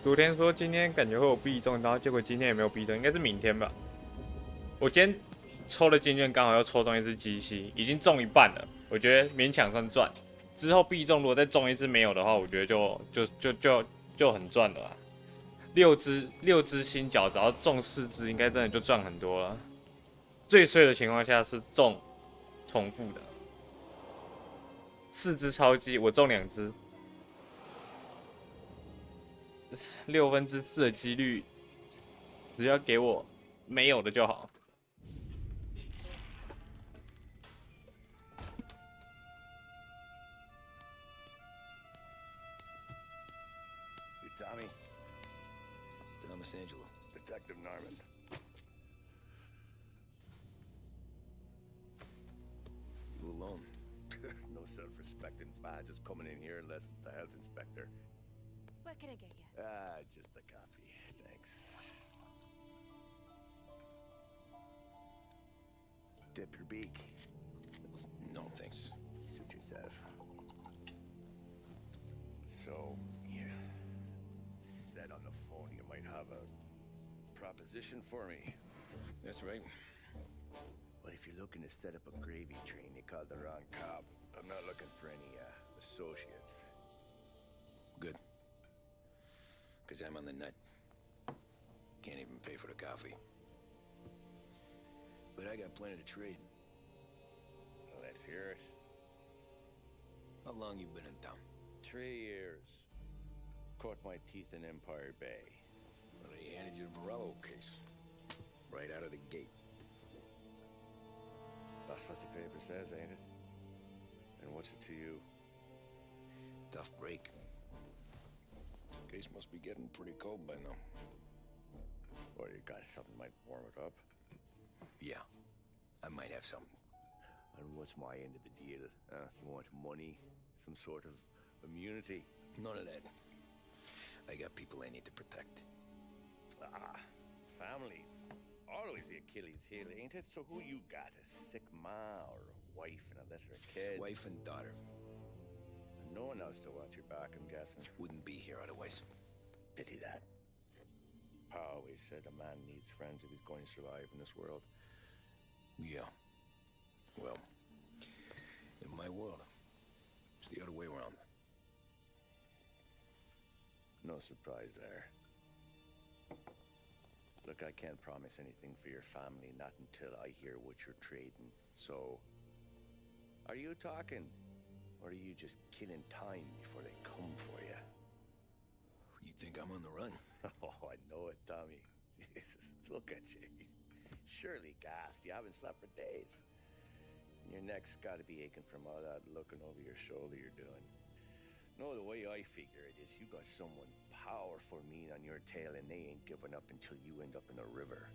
昨天说今天感觉会有必中，然后结果今天也没有必中，应该是明天吧。我今天抽的金券刚好要抽中一只机器，已经中一半了，我觉得勉强算赚。之后必中如果再中一只没有的话，我觉得就很赚了啦。六只新角，只要中4只，应该真的就赚很多了。最衰的情况下是中重复的，4只超级我中2只，4/6的几率，只要给我没有的就好。Tommy? Thomas Angelo. Detective Norman. You alone? No self-respecting badges coming in here unless it's the health inspector. What can I get you? Just a coffee. Thanks. Dip your beak. No, thanks. Suit yourself. So, yeah. Said on the phone you might have a proposition for me. That's right. Well, if you're looking to set up a gravy train, you called the wrong cop. I'm not looking for any, associates. Good. Because I'm on the nut. Can't even pay for the coffee. But I got plenty to trade. Let's hear it. How long you been in town? 3 years. Caught my teeth in Empire Bay. Well, they handed you the Morello case. Right out of the gate. That's what the paper says, ain't it? And what's it to you? Tough break. Case must be getting pretty cold by now. Or you got something might warm it up? Yeah, I might have something. And what's my end of the deal? You want money? Some sort of immunity? None of that. I got people I need to protect. Families. Always the Achilles heel, ain't it? So who you got? A sick ma or a wife and a litter of kids? Wife and daughter. And no one else to watch your back, I'm guessing. Wouldn't be here otherwise. Pity that. Pa always said a man needs friends if he's going to survive in this world. Yeah. Well, in my world, it's the other way around. No surprise there. Look, I can't promise anything for your family, not until I hear what you're trading. So, are you talking? Or are you just killing time before they come for you? You think I'm on the run? Oh, I know it, Tommy. Jesus, look at you. Surely gassed. You haven't slept for days. And your neck's got to be aching from all that looking over your shoulder you're doing. No, the way I figure it is you got someone powerful mean on your tail and they ain't giving up until you end up in the river.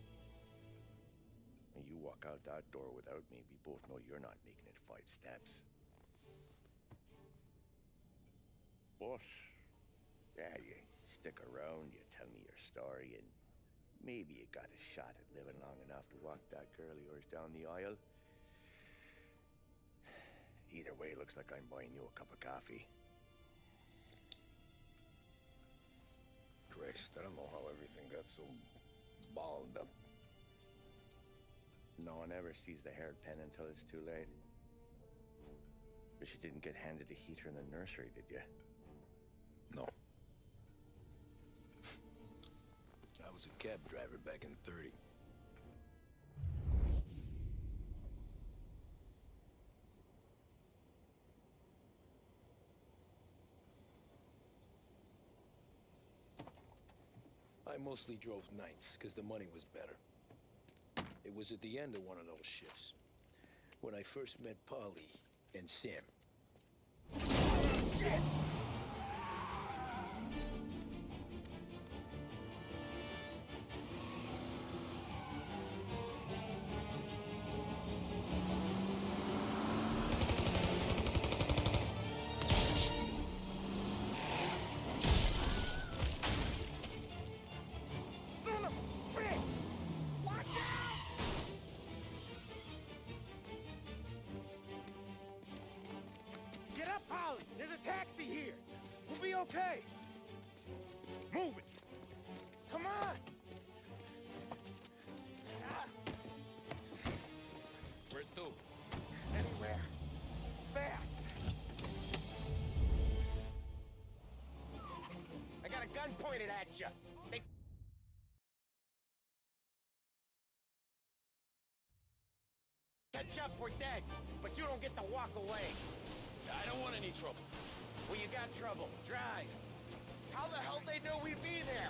And you walk out that door without me, we both know you're not making it 5 steps. But, yeah, you stick around, you tell me your story, and maybe you got a shot at living long enough to walk that girl of yours down the aisle. Either way, it looks like I'm buying you a cup of coffee. Christ, I don't know how everything got so balled up. No one ever sees the haired pen until it's too late. But you didn't get handed a heater in the nursery, did you? No. I was a cab driver back in '30. I mostly drove nights, because the money was better. It was at the end of one of those shifts, when I first met Polly and Sam. Shit! Get up, Polly! There's a taxi here! We'll be okay! Move it! gun pointed at you. They catch up, we're dead. But you don't get to walk away. I don't want any trouble. Well, you got trouble. Drive. How the hell they know we'd be there?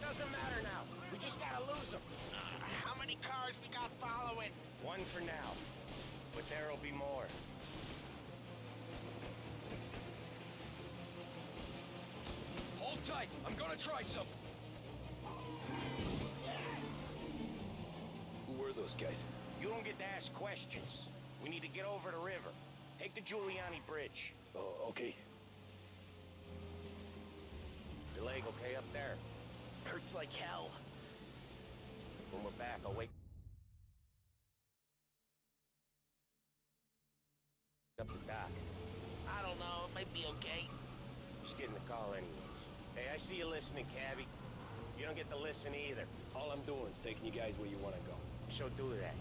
Doesn't matter now. We just gotta lose them. How many cars we got following? One for now. But there'll be more. Hold tight. I'm gonna try something. Who were those guys? You don't get to ask questions. We need to get over the river. Take the Giuliani Bridge. Oh, okay. Your leg okay up there? Hurts like hell. When we're back, I'll wake up the doc. I don't know. It might be okay. Just getting the call anyways. Hey, I see you listening, Cabby. You don't get to listen either. All I'm doing is taking you guys where you want to go. So do that.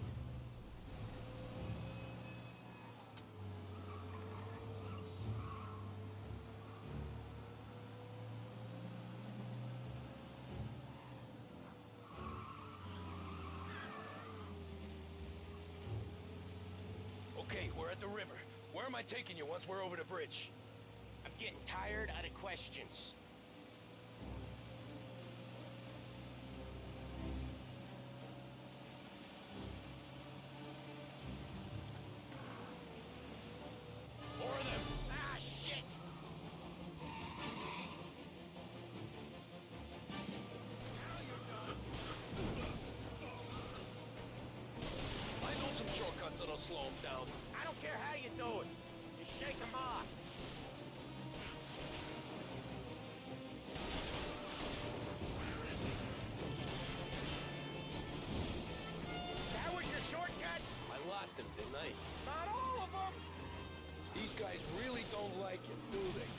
Okay, we're at the river. Where am I taking you once we're over the bridge? I'm getting tired of the questions. More of them. Ah, shit! I know some shortcuts that'll slow them down. I don't care how you do it. Just shake them off. That was your shortcut? I lost him, didn't I? Not all of them. These guys really don't like it, do they?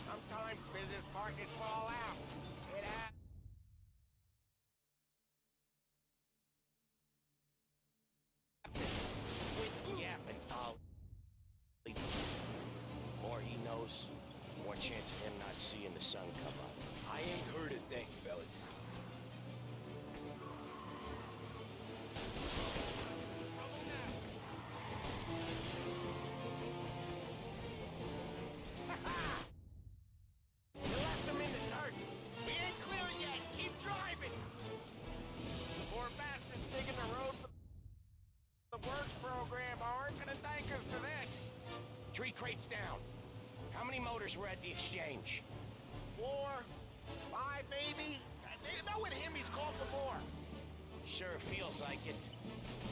Sometimes business partners fall out. It happens. Quit yapping, Ollie. More he knows, more chance of him not seeing the sun come up. I ain't heard a thing, fellas. You left him in the dirt. We ain't clear yet. Keep driving. Poor bastards digging the road for the works program aren't gonna thank us for this. 3 crates down. How many motors were at the exchange? 4, 5, maybe. You know with him, he's called for more. Sure feels like it.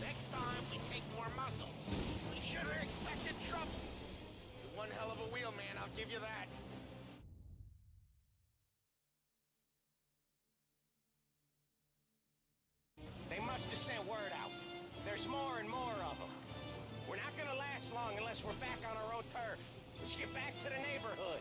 Next time, we take more muscle. We should have expected trouble. You're one hell of a wheelman, I'll give you that. They must have sent word out. There's more and more of them. We're not gonna last long unless we're back on our own turf. Let's get back to the neighborhood.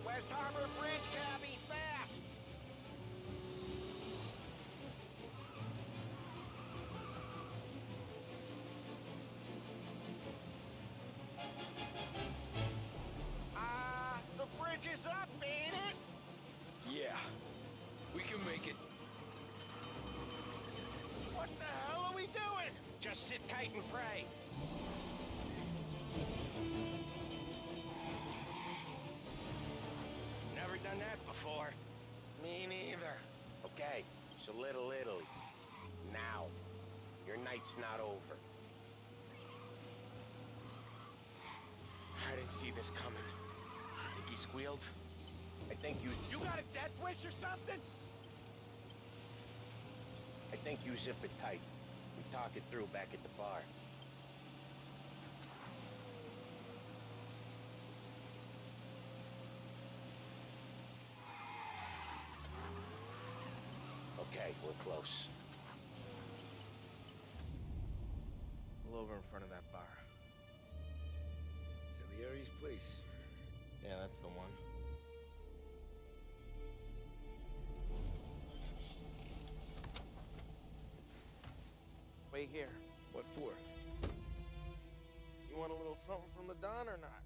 West Harbor Bridge, cabby, fast! The bridge is up, ain't it? Yeah, we can make it. What the hell are we doing? Just sit tight and pray. Never done that before. Me neither. Okay, so Little Italy. Now. Your night's not over. I didn't see this coming. Think he squealed? I think you... You got a death wish or something? I think you zip it tight. We talk it through back at the bar. Okay, we're close. Pull over in front of that bar. Salieri's place. Yeah, that's the one. here. What for? You want a little something from the Don or not?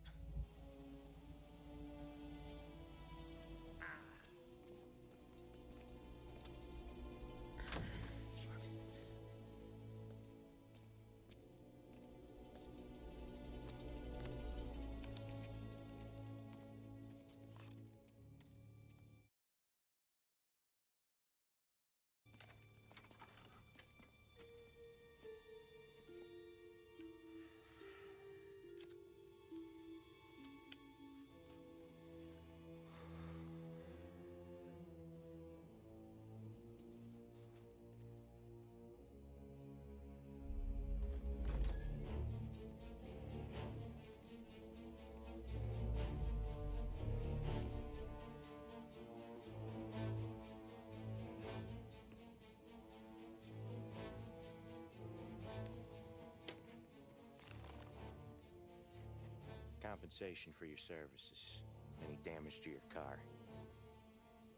Compensation for your services. Any damage to your car.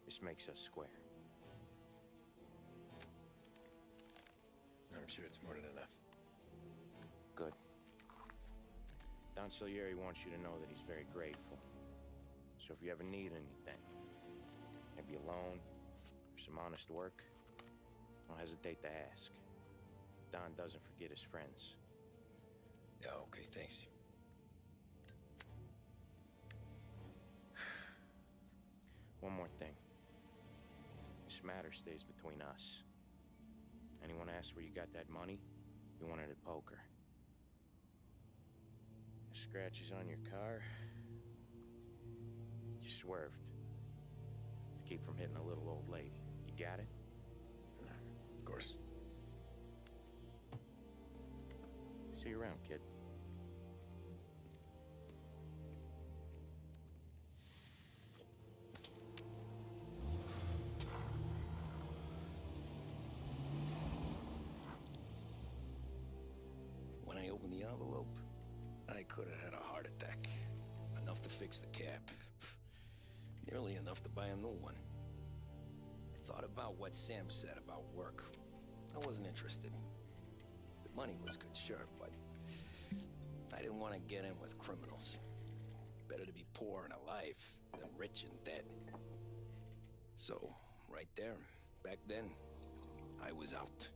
This makes us square. I'm sure it's more than enough. Good. Don Salieri wants you to know that he's very grateful. So if you ever need anything, maybe a loan or some honest work, don't hesitate to ask. Don doesn't forget his friends. Yeah, okay, thanks. One more thing. This matter stays between us. Anyone asks where you got that money, you won it at poker. The scratches on your car, you swerved. To keep from hitting a little old lady. You got it? Of course. See you around, kid. When I opened the envelope, I could have had a heart attack. Enough to fix the cap. Nearly enough to buy a new one. I thought about what Sam said about work. I wasn't interested. The money was good, sure, but I didn't want to get in with criminals. Better to be poor and alive than rich and dead. So, right there, back then, I was out.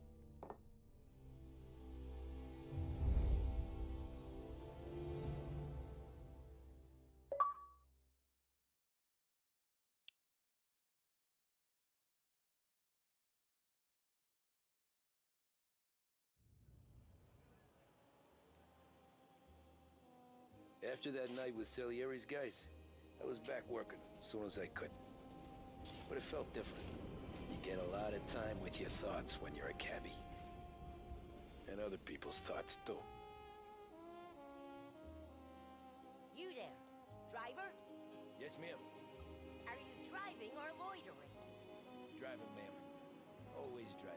After that night with Salieri's guys, I was back working as soon as I could. But it felt different. You get a lot of time with your thoughts when you're a cabbie. And other people's thoughts, too. You there, driver? Yes, ma'am. Are you driving or loitering? Driving, ma'am. Always driving.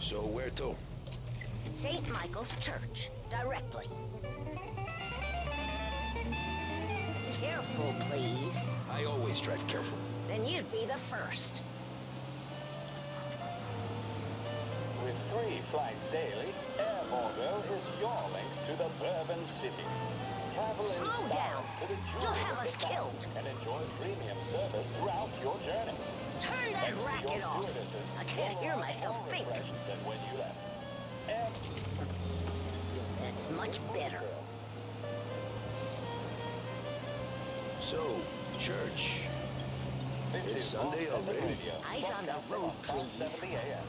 So where to? St. Michael's Church, directly. Careful, please. I always drive careful. Then you'd be the first. With 3 flights daily, Air Bordeaux is your link to the Bourbon City. Travel in Slow style down. to the joy You'll of have the us South killed. and enjoy premium service throughout your journey. Turn that Thanks to racket your off. stewardesses, I can't you're hear more myself think. refreshed than when you left. Air That's much better. So, church. This It's is Sunday Boston already. Radio, Eyes on the broadcasting road, on 570 please. AM.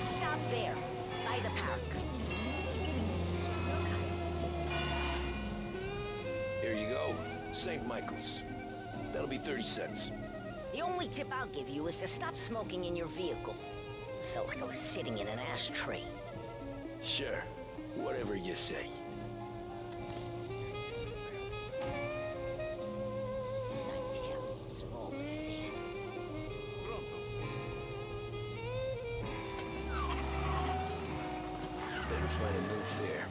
Stop there, by the park. St. Michael's. That'll be 30 cents. The only tip I'll give you is to stop smoking in your vehicle. I felt like I was sitting in an ashtray. Sure. Whatever you say. These Italians are all the same. Better find a new fare.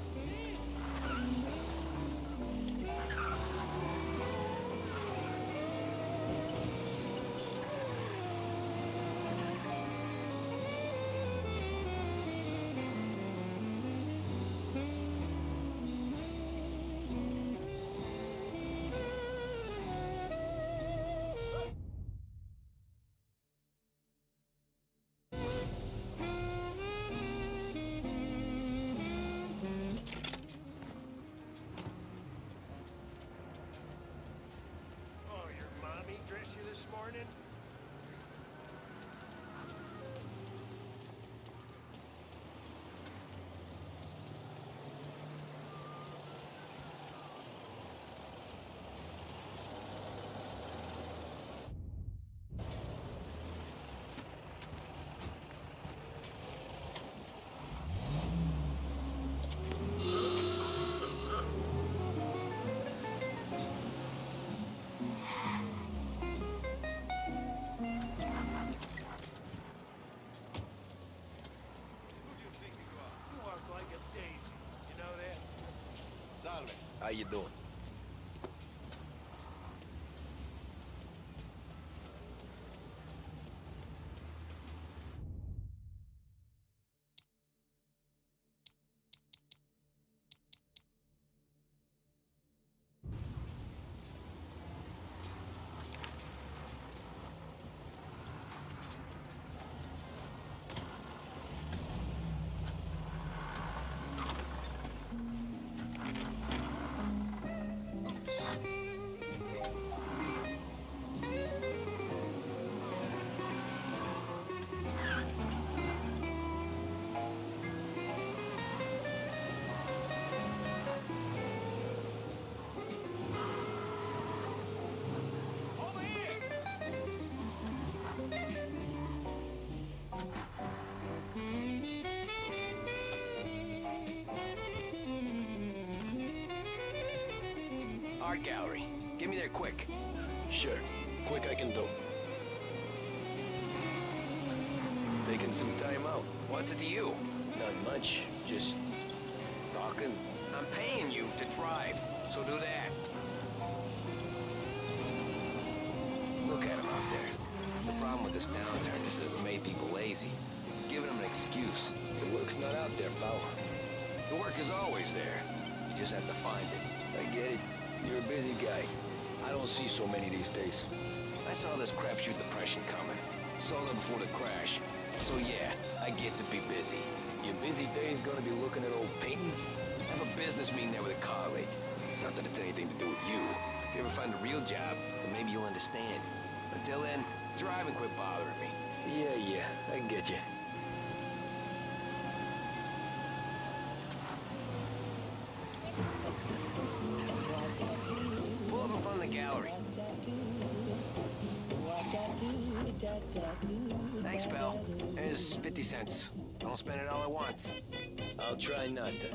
Oh, your mommy dress you this morning? You walk like a daisy. You know that? Salve. How you doing? Over here! Art gallery. Get me there quick. Sure. Quick I can do. Taking some time out. What's it to you? Not much. Just talking. I'm paying you to drive, so do that. Look at him out there. The problem with this downturn is that it's made people lazy. Giving them an excuse. The work's not out there, pal. The work is always there. You just have to find it. I get it. You're a busy guy. I don't see so many these days. I saw this crapshoot depression coming. Sold it before the crash. So yeah, I get to be busy. Your busy day's gonna be looking at old paintings? I have a business meeting there with a colleague. Not that it's anything to do with you. If you ever find a real job, then maybe you'll understand. Until then, drive and quit bothering me. Yeah, I get you. Pull up in front of the gallery. Thanks, pal. There's 50 cents. Don't spend it all at once. I'll try not to.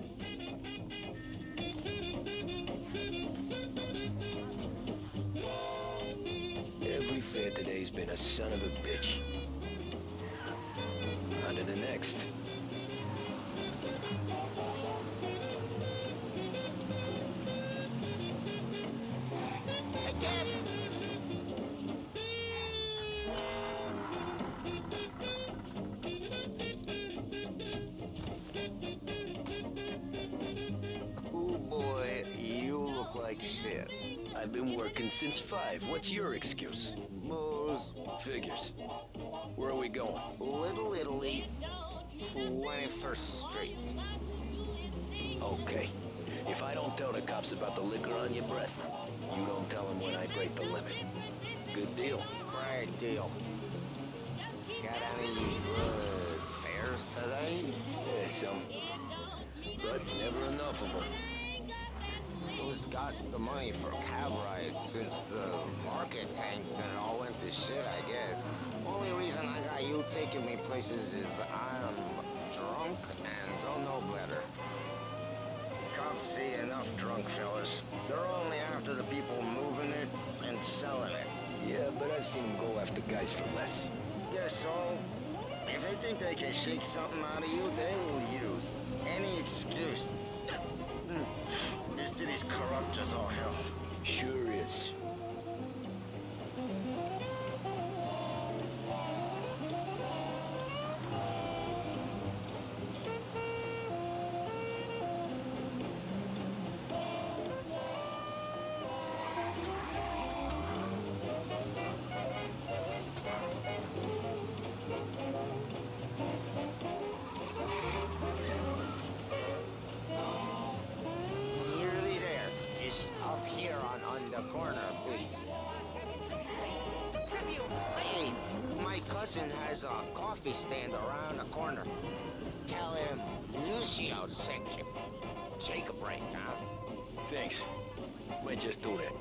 Every fare today's been a son of a bitch. On to the next. Oh boy, you look like shit. I've been working since 5. What's your excuse? Booze. Figures. Where are we going? Little Italy, 21st Street. Okay. If I don't tell the cops about the liquor on your breath, you don't tell them when I break the limit. Good deal. Great deal. Got any fares today? Yeah, some. But never enough of them. who's got the money for cab rides since the market tanked and it all went to shit, I guess. Only reason I got you taking me places is I'm drunk and don't know better. Cops see enough drunk fellas. They're only after the people moving it and selling it. Yeah, but I've seen them go after guys for less. Guess so. If they think they can shake something out of you, they will use any excuse. This city's corrupt as all hell. Sure is. Nearly there. Just up here on the corner, please. Hey, my cousin has a coffee stand around the corner. Tell him Lucio sent you. Take a break, huh? Thanks. Might just do that.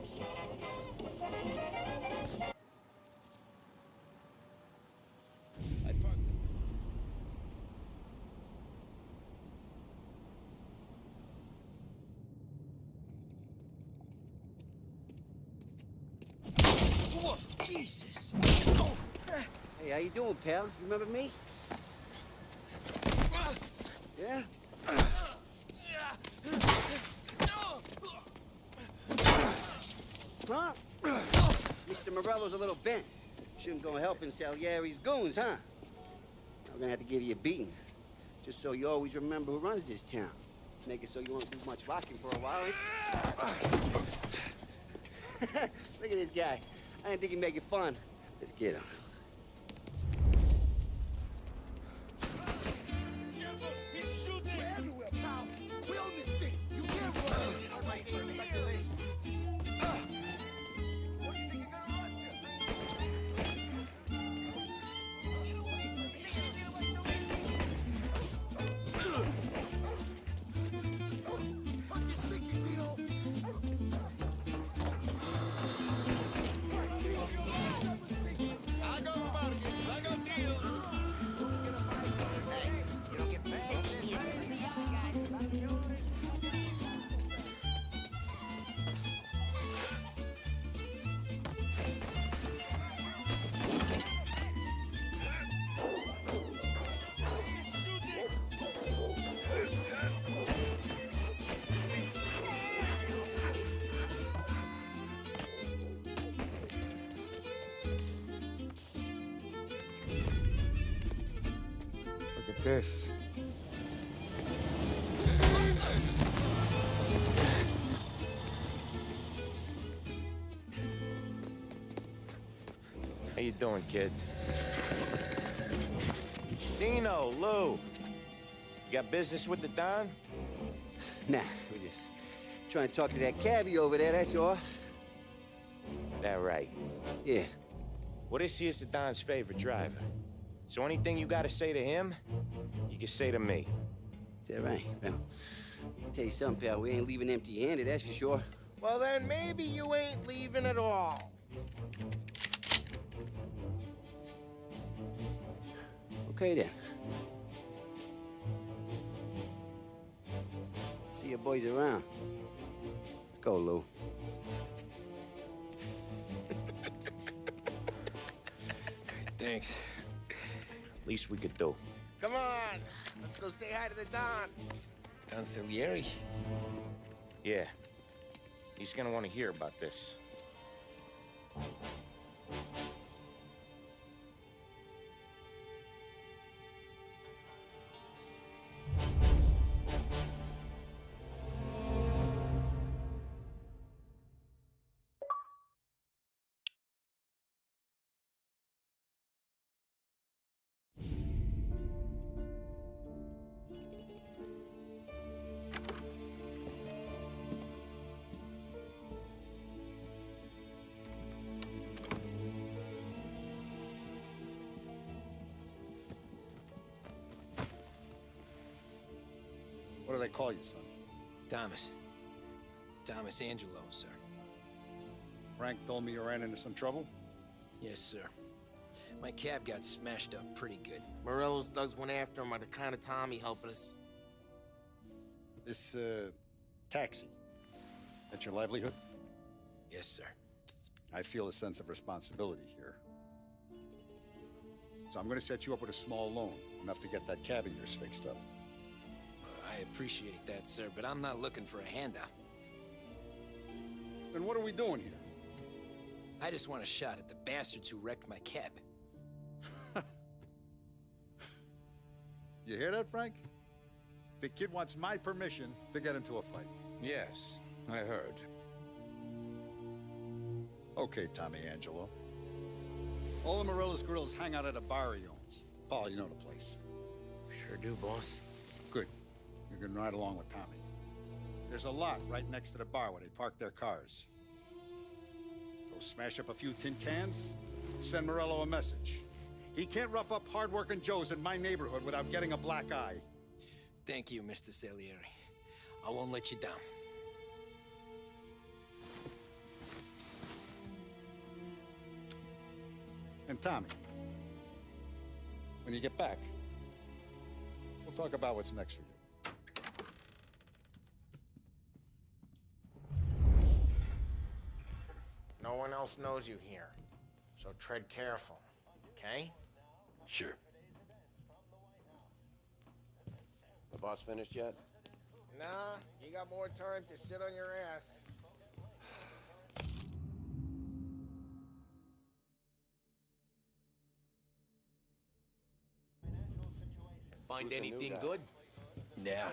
I parked. Whoa, Jesus! Oh. Hey, how you doing, pal? You remember me? Yeah? Huh? Mr. Morello's a little bent. Shouldn't go helping Salieri's goons, huh? I'm gonna have to give you a beating. Just so you always remember who runs this town. Make it so you won't do much rocking for a while, eh? Look at this guy. I didn't think he'd make it fun. Let's get him. He's shooting everywhere, pal. We own this city. You can't run. All right, speculation. What do you think you're gonna run to? Punch his sticky, Vito. I got bargains. I got deals. Hey, you don't get mad. Look at this. How you doing, kid? Dino, Lou. You got business with the Don? Nah, we're just trying to talk to that cabbie over there, that's all. That right. Yeah. Well, this here's the Don's favorite driver. So anything you gotta say to him, you can say to me. Is that right? Well, I'll tell you something, pal. We ain't leaving empty-handed, that's for sure. Well, then maybe you ain't leaving at all. Okay, then. See your boys around. Let's go, Lou. Thanks. Least we could do. Come on, let's go say hi to the Don. Don Salieri? Yeah. He's gonna want to hear about this. What do they call you, son? Thomas. Thomas Angelo, sir. Frank told me you ran into some trouble? Yes, sir. My cab got smashed up pretty good. Morello's thugs went after him by the kind of Tommy helping us. This, taxi. That's your livelihood? Yes, sir. I feel a sense of responsibility here. So I'm gonna set you up with a small loan, enough to get that cab of yours fixed up. I appreciate that, sir, but I'm not looking for a handout. Then what are we doing here? I just want a shot at the bastards who wrecked my cab. You hear that, Frank? The kid wants my permission to get into a fight. Yes, I heard. Okay, Tommy Angelo. All the Morello's grills hang out at a bar he owns. Paul, you know the place. Sure do, boss. Good. You can ride along with Tommy. There's a lot right next to the bar where they park their cars. Go smash up a few tin cans, send Morello a message. He can't rough up hard-working Joes in my neighborhood without getting a black eye. Thank you, Mr. Salieri. I won't let you down. And Tommy, when you get back, we'll talk about what's next for you. No one else knows you here, so tread careful, okay? Sure. The boss finished yet? Nah, you got more time to sit on your ass. Find Who's the anything new guy? good? Yeah,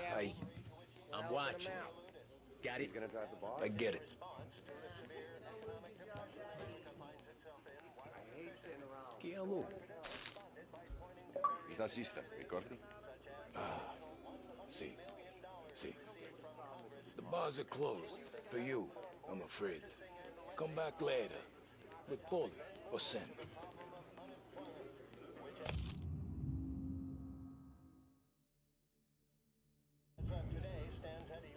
I'm watching. Got it? He's gonna drive the boss? I get it. ¿Qué hago? ¿Estás lista? ¿Me corto? See. The bars are closed. For you, I'm afraid. Come back later. With Polly or Sen. Today stands at 11%,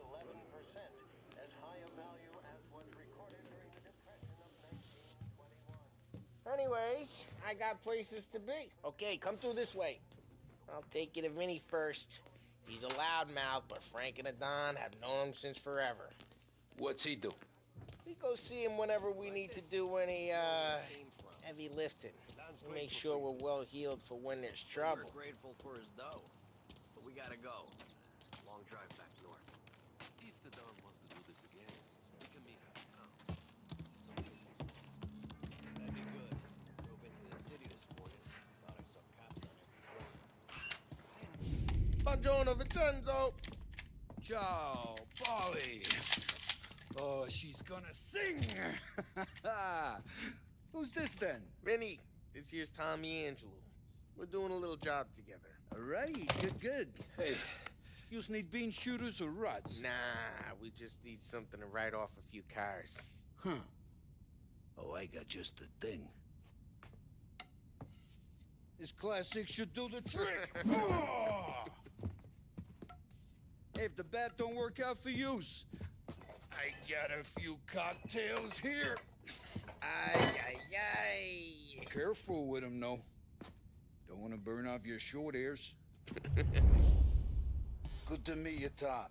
as high a value as was recorded during the Depression of 1921. Anyways, I got places to be. Okay, come through this way. I'll take you to Vinny first. He's a loudmouth, but Frank and the Don have known him since forever. What's he do? We go see him whenever we need to do any, heavy lifting. We make sure we're well healed for when there's trouble. We're grateful for his dough, but we gotta go. Long drive back north. If the Don wants to do this again, we can meet halfway. That'd be good. Drove into the city this morning. Thought I saw cops on every corner. Buongiorno, Vincenzo! Ciao, Polly. Oh, she's gonna sing. Who's this then? Vinny, this here's Tommy Angelo. We're doing a little job together. All right, good. Hey, you need bean shooters or rods? Nah, we just need something to write off a few cars. Huh. Oh, I got just the thing. This classic should do the trick. Oh! If the bat don't work out for yous, I got a few cocktails here. Ay. Careful with them, though. Don't want to burn off your short hairs. Good to meet you, Tom.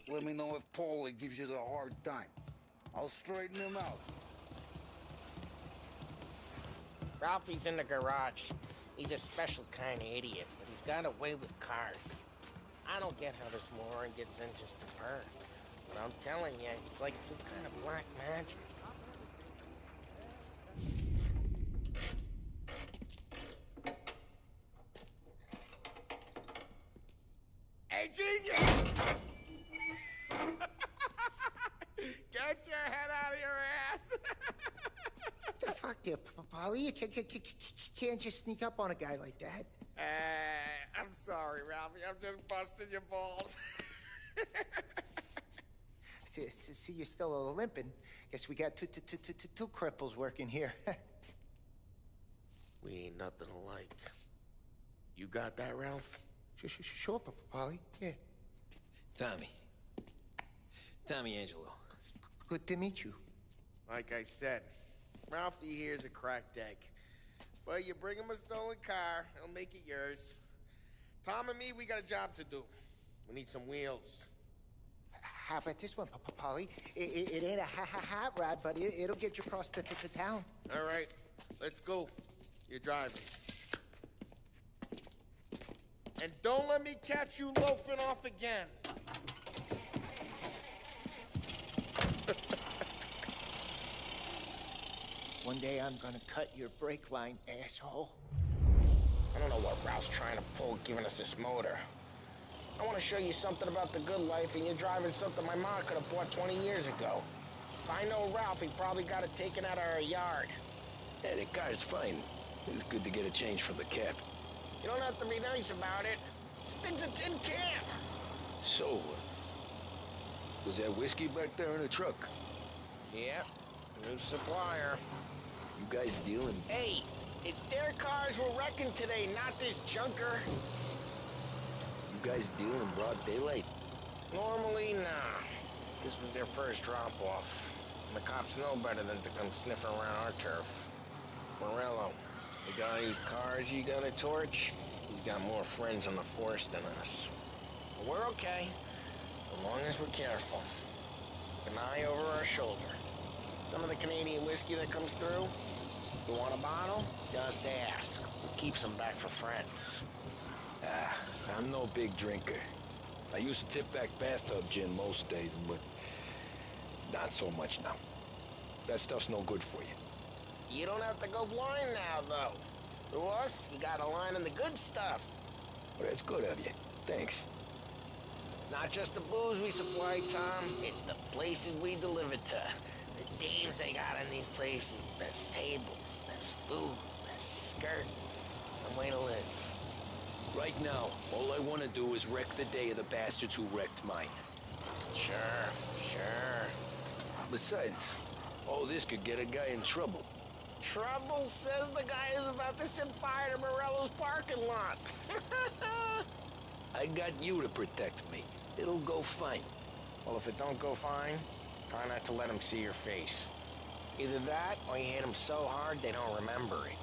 Let me know if Paulie gives you the hard time. I'll straighten him out. Ralphie's in the garage. He's a special kind of idiot, but he's got a way with cars. I don't get how this moron gets interest in her. But I'm telling you, it's like some kind of black magic. Hey, genius! Get your head out of your ass! What the fuck there, Polly? You can't just sneak up on a guy like that. I'm sorry, Ralphie. I'm just busting your balls. See, you're still limping. Guess we got two cripples working here. We ain't nothing alike. You got that, Ralph? Sure, Polly. Yeah. Tommy Angelo. Good to meet you. Like I said, Ralphie here's a cracked egg. But you bring him a stolen car, he'll make it yours. Tom and me, we got a job to do. We need some wheels. How about this one, Polly? It ain't a hot rod, but it'll get you across to town. All right, let's go. You're driving. And don't let me catch you loafing off again. One day I'm gonna cut your brake line, asshole. I don't know what Ralph's trying to pull giving us this motor. I want to show you something about the good life, and you're driving something my mom could have bought 20 years ago. If I know Ralph, he probably got it taken out of our yard. Yeah, the car's fine. It's good to get a change from the cab. You don't have to be nice about it. Stig's a tin can. So, was that whiskey back there in the truck? Yeah, new supplier. You guys dealing? Hey, it's their cars we're wrecking today, not this junker. You guys deal in broad daylight? Normally, nah. This was their first drop-off. The cops know better than to come sniffing around our turf. Morello, the guy whose cars you got a torch, he's got more friends on the force than us. But we're okay, as long as we're careful. An eye over our shoulder. Some of the Canadian whiskey that comes through, you want a bottle? Just ask. We'll keep some back for friends. I'm no big drinker. I used to tip back bathtub gin most days, but not so much now. That stuff's no good for you. You don't have to go blind now, though. To us, you got a line on the good stuff. Well, that's good of you. Thanks. Not just the booze we supply, Tom. It's the places we deliver to. The dames they got in these places. Best tables, best food, best skirt. Some way to live. Right now, all I want to do is wreck the day of the bastards who wrecked mine. Sure. Besides, all this could get a guy in trouble. Trouble says the guy is about to set fire to Morello's parking lot. I got you to protect me. It'll go fine. Well, if it don't go fine, try not to let them see your face. Either that, or you hit them so hard they don't remember it.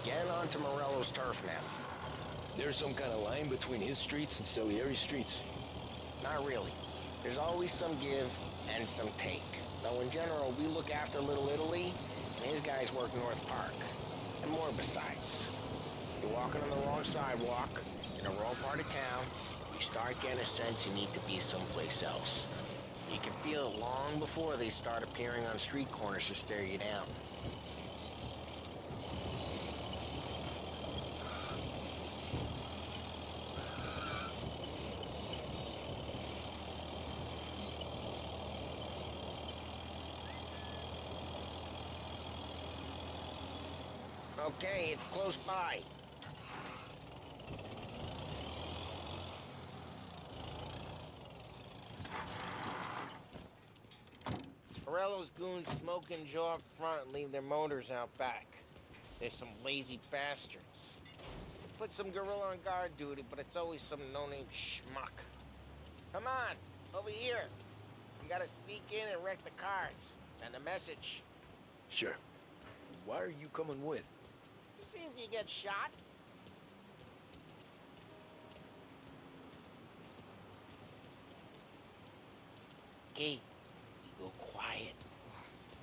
Getting onto Morello's turf now. There's some kind of line between his streets and Salieri's streets? Not really. There's always some give and some take. Though in general, we look after Little Italy, and his guys work North Park. And more besides. You're walking on the wrong sidewalk, in the wrong part of town, you start getting a sense you need to be someplace else. You can feel it long before they start appearing on street corners to stare you down. Okay, it's close by. Morello's goons smoke and jaw up front and leave their motors out back. They're some lazy bastards. They put some gorilla on guard duty, but it's always some no-name schmuck. Come on, over here. You gotta sneak in and wreck the cars. Send a message. Sure. Why are you coming with? To see if you get shot. Okay, you go quiet.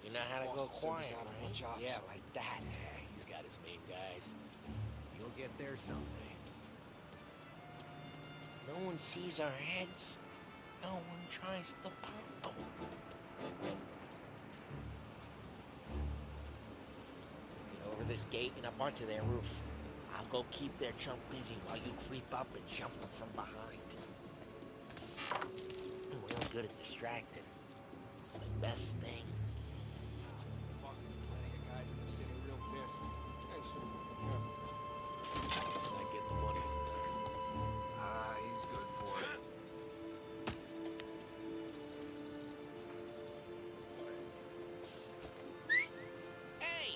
You know how to go quiet, right? Yeah, like that. Yeah, he's got his main guys. You'll get there someday. No one sees our heads. No one tries to pop them. Get over this gate and up onto their roof. I'll go keep their chump busy while you creep up and jump them from behind. Real good at distracting. It's the best thing. Boss has been planning a guys in the city real pissed. I should have been careful. I get the money. Ah, he's good for it. Hey!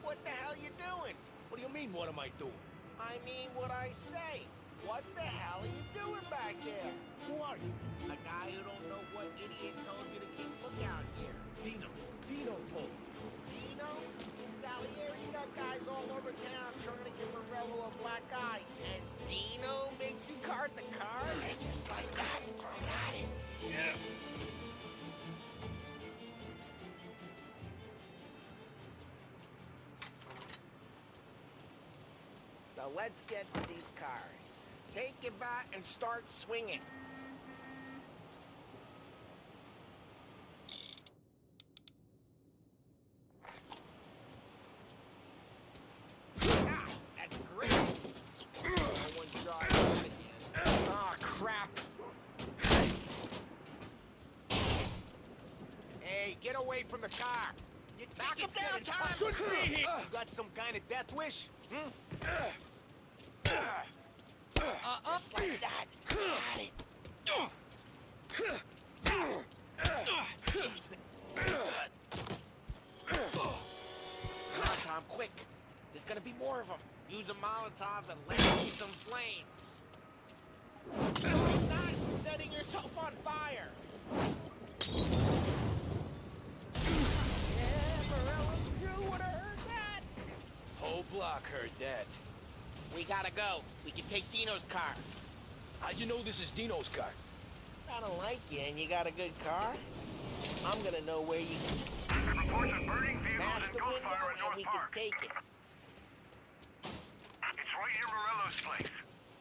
What the hell you doing? What do you mean, what am I doing? I mean what I say. What the hell are you doing back there? Who are you? A guy who don't know what idiot told you to keep lookout here. Dino. Dino told me. Dino? Salieri's got guys all over town trying to give Morello a black eye. And Dino makes you card the cards? Just like that. I got it. Yeah. Now let's get to these cars. Take your bat and start swinging. Ah, that's great. No one's driving again. Ah, crap. Hey, get away from the car. You knock him down, Tom. Should be here. You got some kind of death wish? Hmm? Just like that. Got it. Jeez. Come on, Tom, quick. There's gonna be more of them. Use a Molotov and let's see some flames. Not setting yourself on fire. Yeah, Morello's crew would have heard that. Whole block heard that. We gotta go. We can take Dino's car. How'd you know this is Dino's car? I don't like you and you got a good car. I'm gonna know where you Reports of burning vehicles smash and the window gunfire in and North we Park. can take it. It's right near Morello's place.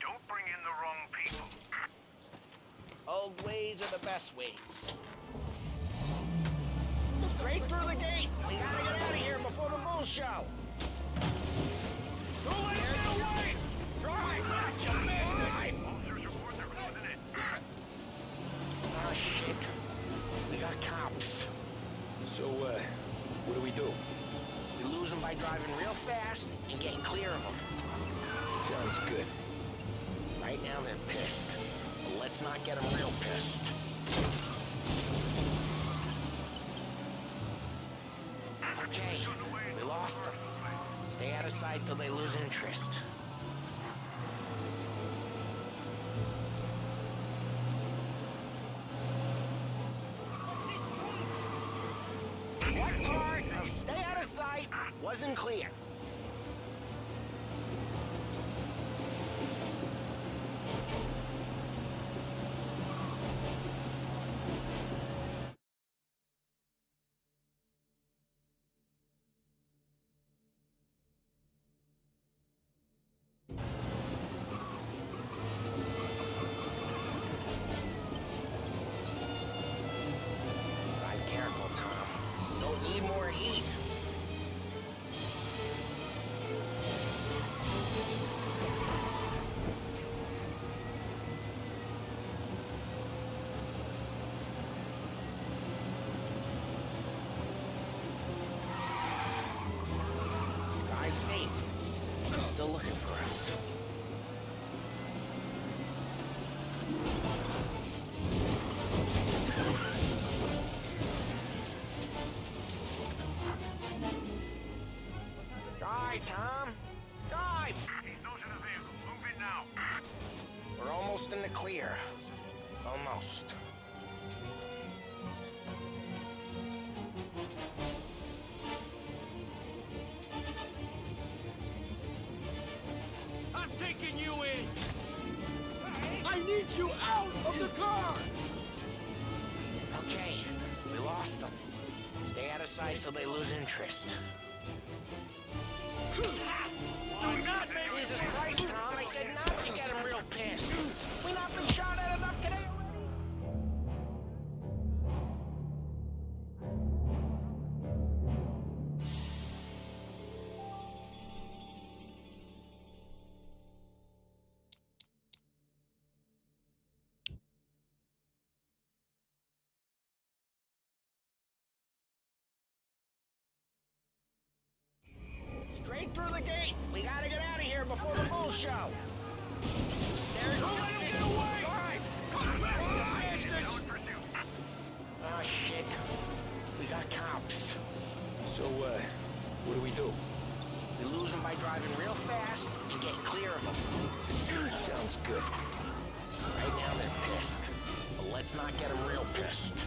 Don't bring in the wrong people. Old ways are the best ways. Straight through the gate. We gotta get out of here before the bull show. Too late, get away! Drive! Drive! Officers report they're closing in. Oh, shit. We got cops. So, what do we do? We lose them by driving real fast and getting clear of them. Sounds good. Right now they're pissed. But let's not get them real pissed. Okay, we lost them. Stay out of sight till they lose interest. What part of stay out of sight wasn't clear? Drive careful, Tom. Don't need more heat. Drive safe. They're still looking for us. Drive, Tom. Drive! He's nosing the vehicle. Move it now. We're almost in the clear. Almost. I'm taking you in! I need you out of the car! Okay, we lost them. Stay out of sight till they lose interest. Do not make me... Jesus Christ, Tom, I said not to get him real pissed. We not been shot at enough today already? Straight through the gate. We gotta get out of here before the bull show. There's no let him get away! Drive! Come on, bastards! Oh, shit. We got cops. So, what do we do? We lose them by driving real fast and get clear of them. Sounds good. Right now they're pissed. But let's not get them real pissed.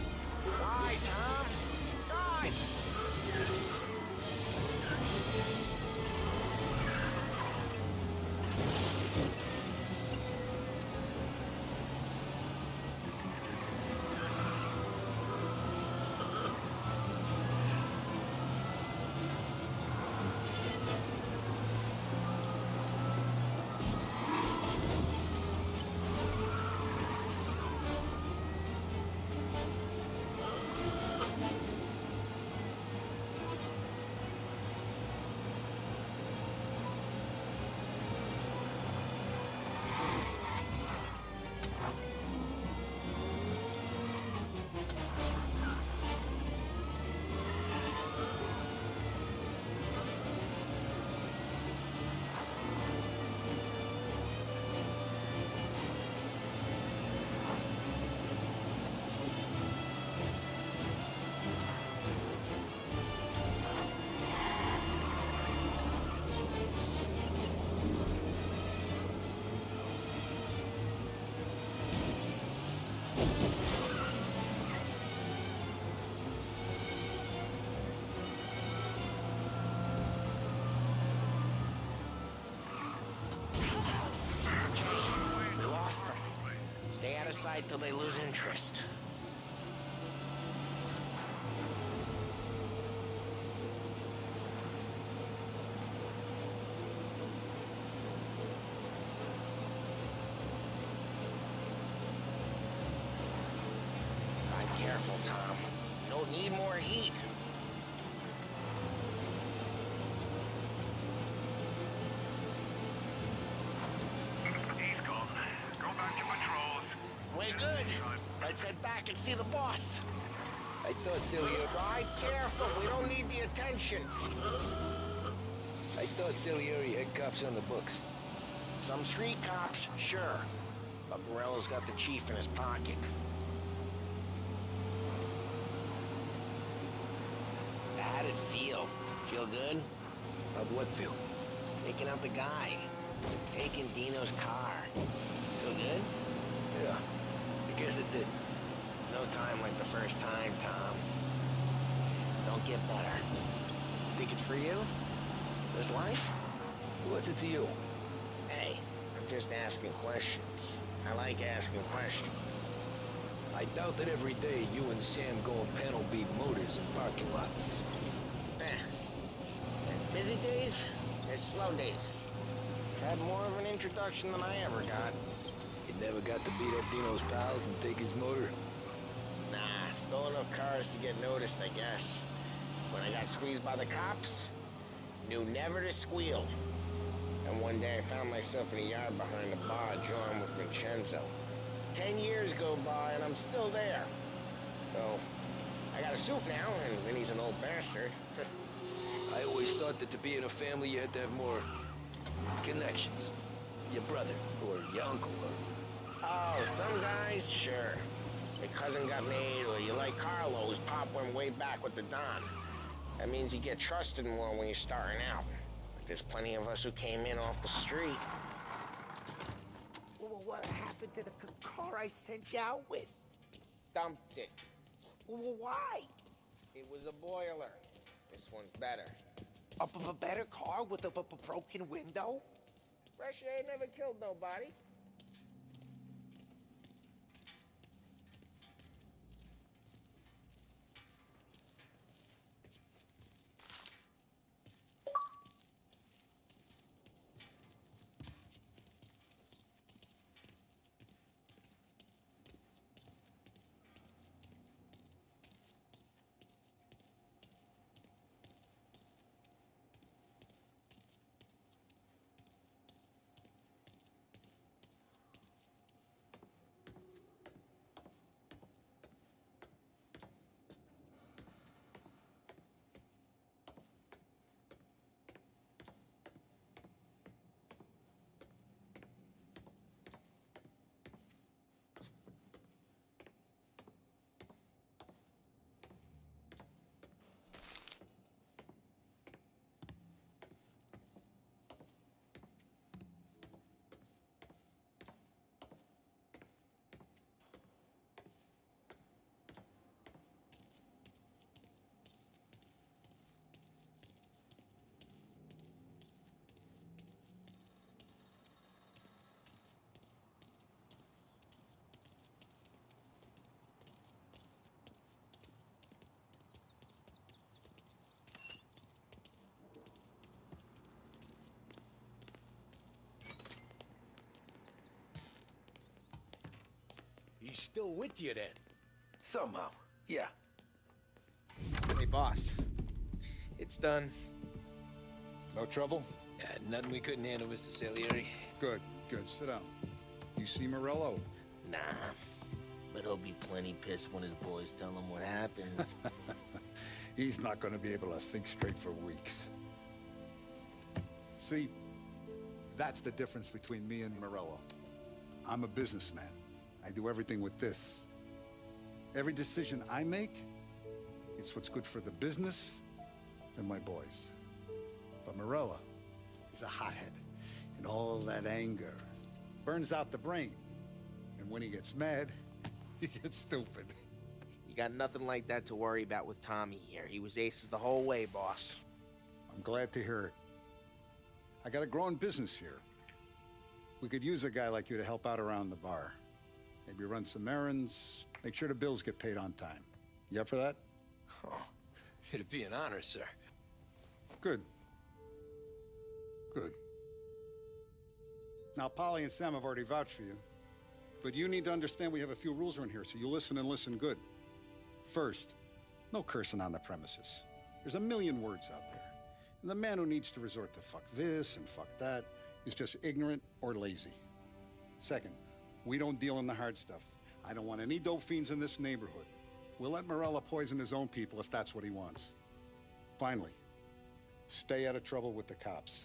Why, Tom? Drive! Stay out of sight till they lose interest. Drive careful, Tom. You don't need more heat. Way good. Let's head back and see the boss. I thought Salieri... Drive careful. We don't need the attention. I thought Salieri had cops on the books. Some street cops, sure. But Morello's got the chief in his pocket. How'd it feel? Feel good? How'd what feel? Taking out the guy. Taking Dino's car. Feel good? Yeah. I guess it did. No time like the first time, Tom. Don't get better. Think it's for you? This life? What's it to you? Hey, I'm just asking questions. I like asking questions. I doubt that every day you and Sam go and panel beat motors in parking lots. Busy days, there's slow days. I've had more of an introduction than I ever got. You never got to beat up Dino's pals and take his motor? Nah, stole enough cars to get noticed, I guess. When I got squeezed by the cops, knew never to squeal. And one day I found myself in a yard behind a bar drawing with Vincenzo. 10 years go by and I'm still there. So, I got a suit now, and Vinny's an old bastard. I always thought that to be in a family you had to have more connections. Your brother, or your uncle, or... Oh, some guys, sure. Your cousin got made, or you like Carlo, whose pop went way back with the Don. That means you get trusted more when you're starting out. But there's plenty of us who came in off the street. Well, what happened to the car I sent you out with? Dumped it. Well, why? It was a boiler. This one's better. A better car with a broken window? Fresh air never killed nobody. he's still with you then. Somehow, yeah. Hey, boss. It's done. No trouble? Nothing we couldn't handle, Mr. Salieri. Good, good. Sit down. You see Morello? Nah. But he'll be plenty pissed when his boys tell him what happened. He's not going to be able to think straight for weeks. See, that's the difference between me and Morello. I'm a businessman. I do everything with this. Every decision I make, it's what's good for the business and my boys. But Morello, he's a hothead. And all that anger burns out the brain. And when he gets mad, he gets stupid. You got nothing like that to worry about with Tommy here. He was aces the whole way, boss. I'm glad to hear it. I got a growing business here. We could use a guy like you to help out around the bar. Maybe run some errands, make sure the bills get paid on time. You up for that? Oh, it'd be an honor, sir. Good. Good. Now, Polly and Sam have already vouched for you. But you need to understand we have a few rules around here, so you listen and listen good. First, no cursing on the premises. There's a million words out there. And the man who needs to resort to fuck this and fuck that is just ignorant or lazy. Second, we don't deal in the hard stuff. I don't want any dope fiends in this neighborhood. We'll let Morello poison his own people if that's what he wants. Finally, stay out of trouble with the cops.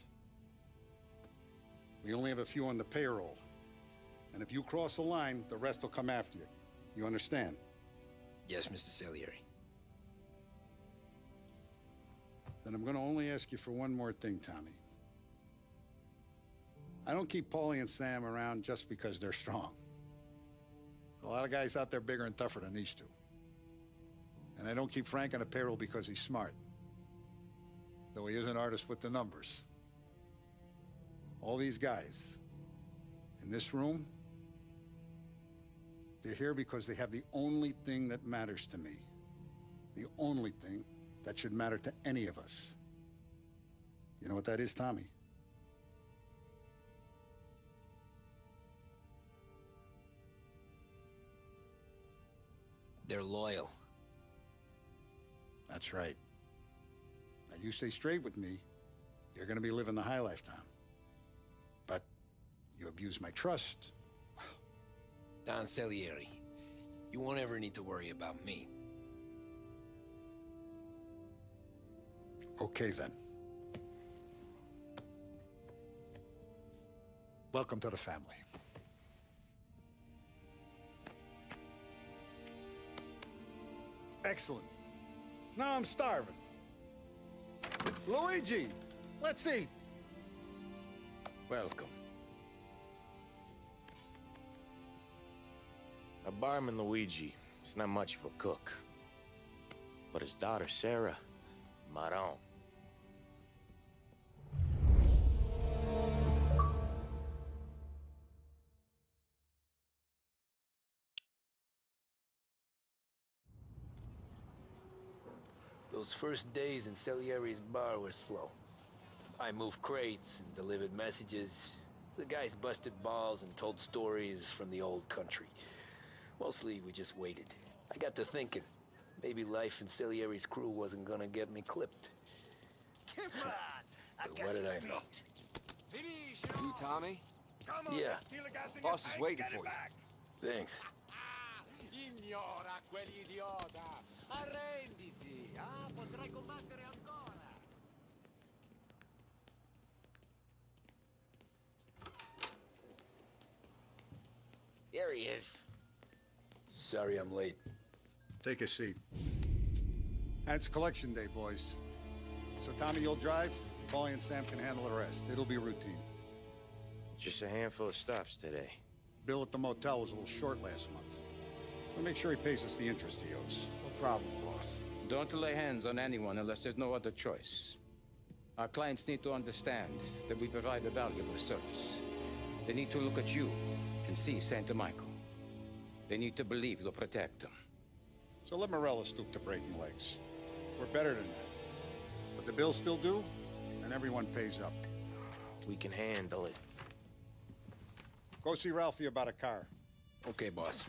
We only have a few on the payroll. And if you cross the line, the rest will come after you. You understand? Yes, Mr. Salieri. Then I'm gonna only ask you for one more thing, Tommy. I don't keep Paulie and Sam around just because they're strong. A lot of guys out there bigger and tougher than these two. And I don't keep Frank on the payroll because he's smart. Though he is an artist with the numbers. All these guys in this room, they're here because they have the only thing that matters to me. The only thing that should matter to any of us. You know what that is, Tommy? They're loyal. That's right. Now you stay straight with me, you're gonna be living the high life, Tom. But you abuse my trust. Don Salieri, you won't ever need to worry about me. Okay, then. Welcome to the family. Excellent. Now I'm starving. Luigi, let's eat. Welcome. A barman, Luigi, is not much of a cook. But his daughter, Sarah, Maron. Those first days in Salieri's bar were slow. I moved crates and delivered messages. The guys busted balls and told stories from the old country. Mostly, we just waited. I got to thinking, maybe life in Salieri's crew wasn't gonna get me clipped. Come on! But what did I know? You, Tommy? Yeah. Boss is waiting for you. Thanks. Ignora quell'idiota! Arrenditi! Ah, potrai combattere ancora! There he is. Sorry I'm late. Take a seat. And it's collection day, boys. So Tommy, you'll drive. Paulie and Sam can handle the rest. It'll be routine. Just a handful of stops today. Bill at the motel was a little short last month. So make sure he pays us the interest he owes. No problem, boss. Don't lay hands on anyone unless there's no other choice. Our clients need to understand that we provide a valuable service. They need to look at you and see Santa Michael. They need to believe you'll protect them. So let Morello stoop to breaking legs. We're better than that. But the bill's still due, and everyone pays up. We can handle it. Go see Ralphie about a car. Okay, boss.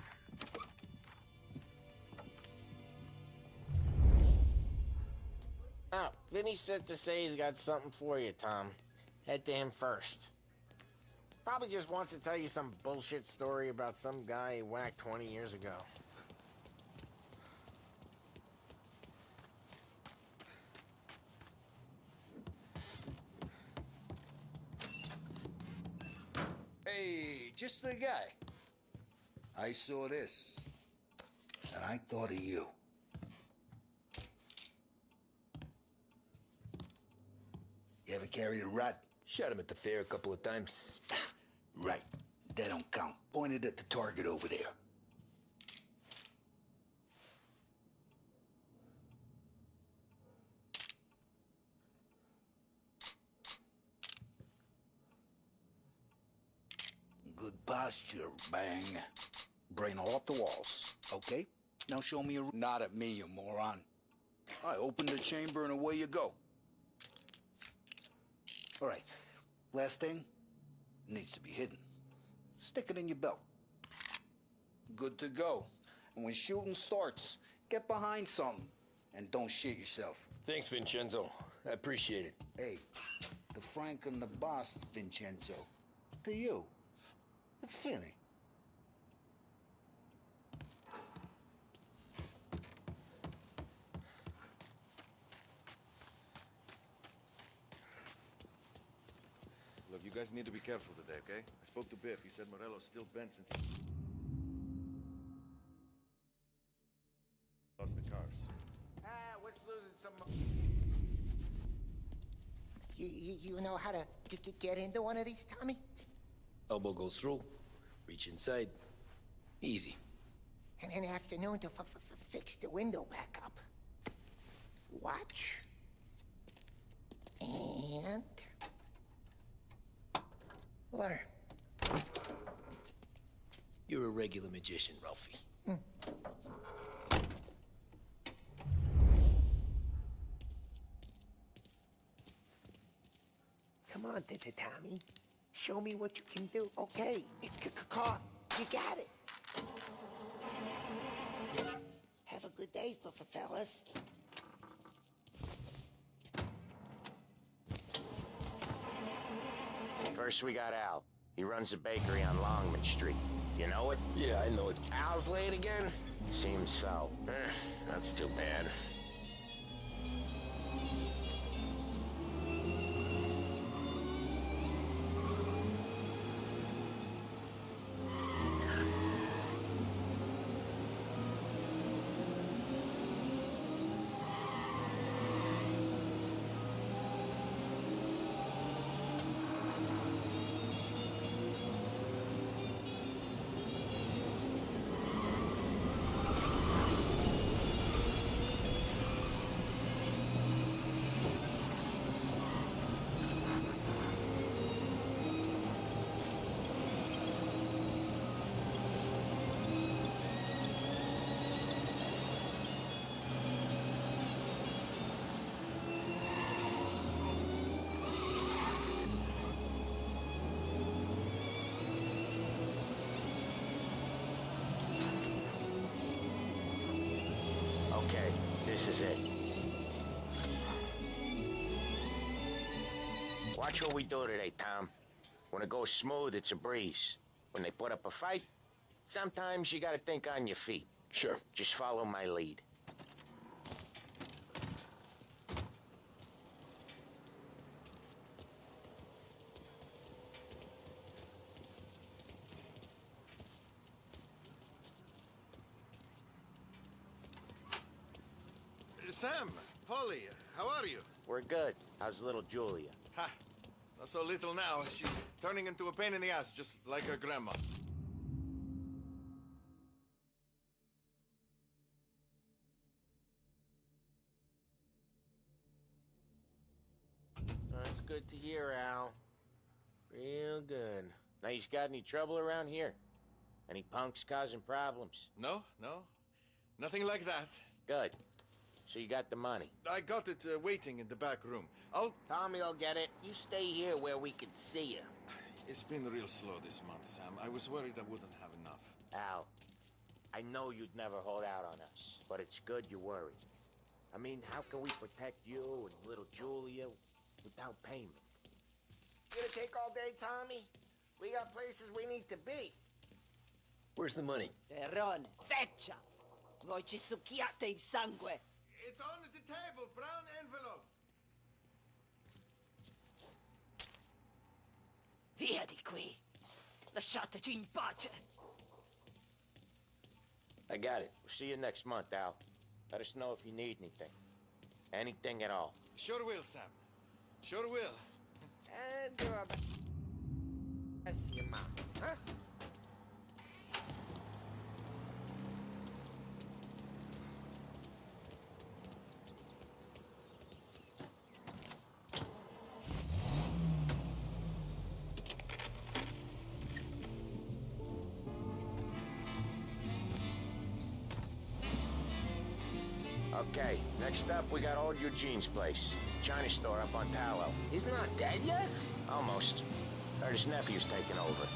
Vinny said to say he's got something for you, Tom. Head to him first. Probably just wants to tell you some bullshit story about some guy he whacked 20 years ago. Hey, just the guy. I saw this, and I thought of you. You ever carried a rat? Shot him at the fair a couple of times. Right. That don't count. Pointed at the target over there. Good posture, Bang. Brain off the walls, okay? Now show me a... Not at me, you moron. I opened the chamber and away you go. All right, last thing, needs to be hidden. Stick it in your belt. Good to go. And when shooting starts, get behind something and don't shit yourself. Thanks, Vincenzo. I appreciate it. Hey, the Frank and the boss is Vincenzo. To you, it's Finny. Look, you guys need to be careful today, okay? I spoke to Biff. He said Morello's still bent since he lost the cars. What's losing some... You know how to get into one of these, Tommy? Elbow goes through. Reach inside. Easy. And an afternoon to fix the window back up. Watch. And... learn. You're a regular magician, Ralphie. Come on, Tommy. Show me what you can do. Okay, it's caught. You got it. Have a good day, fellas. First we got Al. He runs a bakery on Longman Street. You know it? Yeah, I know it. Al's late again? Seems so. That's too bad. Okay, this is it. Watch what we do today, Tom. When it goes smooth, it's a breeze. When they put up a fight, sometimes you gotta think on your feet. Sure. Just follow my lead. Sam, Polly, how are you? We're good. How's little Julia? Ha! Not so little now. She's turning into a pain in the ass, just like her grandma. That's good to hear, Al. Real good. Now, you got any trouble around here? Any punks causing problems? No. Nothing like that. Good. So you got the money? I got it waiting in the back room. Tommy will get it. You stay here where we can see you. It's been real slow this month, Sam. I was worried I wouldn't have enough. Al, I know you'd never hold out on us, but it's good you worry. I mean, how can we protect you and little Julia without payment? Gonna take all day, Tommy? We got places we need to be. Where's the money? Terrone, feccia! Voi ci succhiate il sangue! It's on the table, brown envelope. Via di qui! Lasciateci in pace! I got it. We'll see you next month, Al. Let us know if you need anything. Anything at all. Sure will, Sam. Sure will. And you're a... That's your mom, huh? Okay, next up we got old Eugene's place. China store up on Tallow. He's not dead yet? Almost. Heard his nephew's taking over.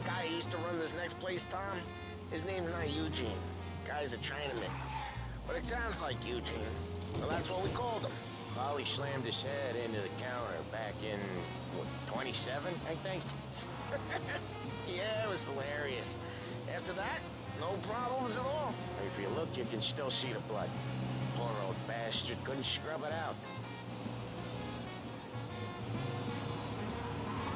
Guy who used to run this next place, Tom? His name's not Eugene. Guy's a Chinaman. But it sounds like Eugene. Well, that's what we called him. Polly slammed his head into the counter back in, what, 27, I think? Yeah, it was hilarious. After that, no problems at all. If you look, you can still see the blood. Poor old bastard couldn't scrub it out.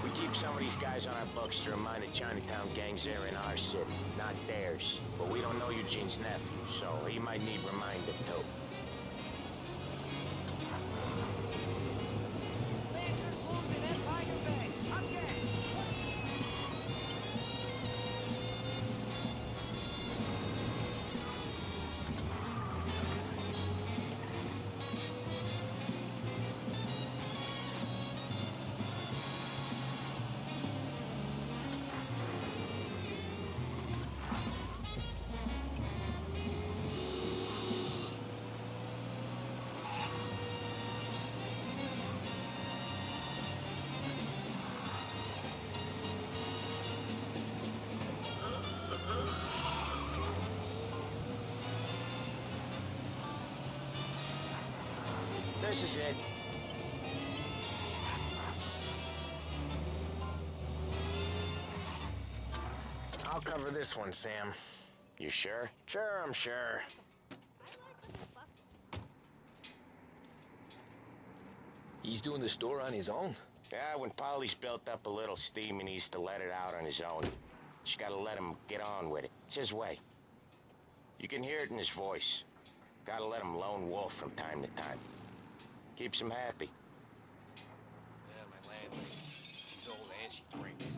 We keep some of these guys on our books to remind the Chinatown gangs they're in our city, not theirs. But we don't know Eugene's nephew, so he might need reminded too. Lancers losing Empire Bay! Again! This is it. I'll cover this one, Sam. You sure? Sure, I'm sure. He's doing the store on his own? Yeah, when Polly's built up a little steam, he needs to let it out on his own. Just gotta let him get on with it. It's his way. You can hear it in his voice. Gotta let him lone wolf from time to time. Keeps him happy. Yeah, my landlady. She's old and she drinks.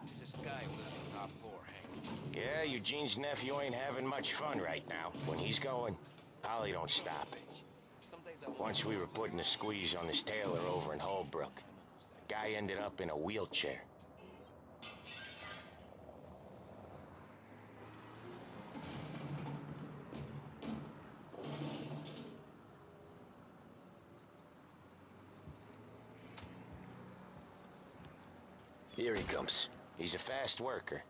There's this guy who lives on the top floor, Hank. Yeah, Eugene's nephew ain't having much fun right now. When he's going, Polly don't stop. Once we were putting a squeeze on this tailor over in Holbrook. The guy ended up in a wheelchair. Here he comes. He's a fast worker.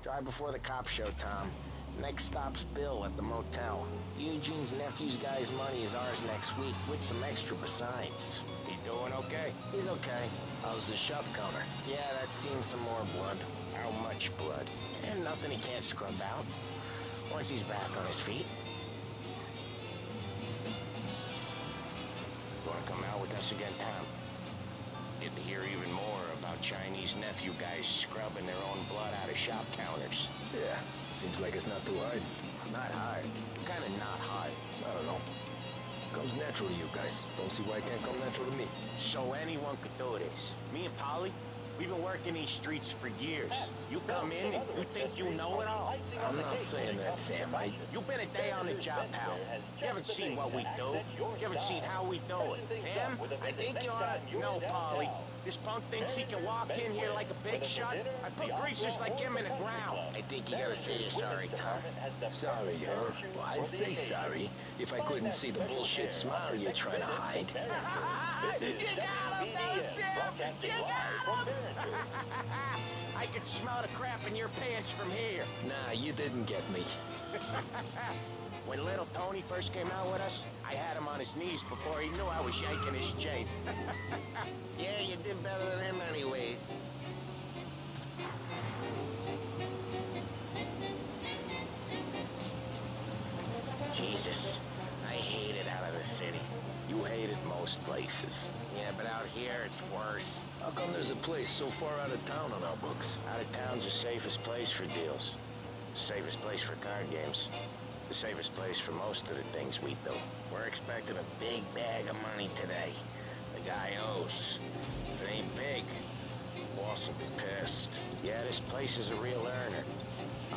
Drive before the cops show, Tom. Next stop's Bill at the motel. Eugene's nephew's guy's money is ours next week, with some extra besides. He doing okay? He's okay. How's the shop counter? Yeah, that's seen some more blood. How much blood? And nothing he can't scrub out. Once he's back on his feet. You wanna come out with us again, Tom? Get to hear even more about Chinese nephew guys scrubbing their own blood out of shop counters. Yeah, seems like it's not too hard. Not hard. Kinda not hard. I don't know. Comes natural to you guys. Don't see why it can't come natural to me. So anyone could do this. Me and Polly, we've been working these streets for years. You come in and you think you know it all? I'm not saying that, Sam. You've been a day on the job, pal. You haven't seen what we do. You haven't seen how we do it. Sam, I think you ought to... No, Polly. This punk thinks he can walk in here like a big shot? I put greasers like him in the ground. I think you gotta say you're sorry, Tom. Sorry, huh? Well, I'd say sorry if I couldn't see the bullshit smile you're trying to hide. You got him, though, Sam! You got him! I could smell the crap in your pants from here. Nah, you didn't get me. When little Tony first came out with us, I had him on his knees before he knew I was yanking his chain. Yeah, you did better than him anyways. Jesus, I hate it out of the city. You hate it most places. Yeah, but out here it's worse. How come there's a place so far out of town on our books? Out of town's the safest place for deals. The safest place for card games. The safest place for most of the things we do. We're expecting a big bag of money today. The guy owes. If it ain't big, boss will be pissed. Yeah, this place is a real earner.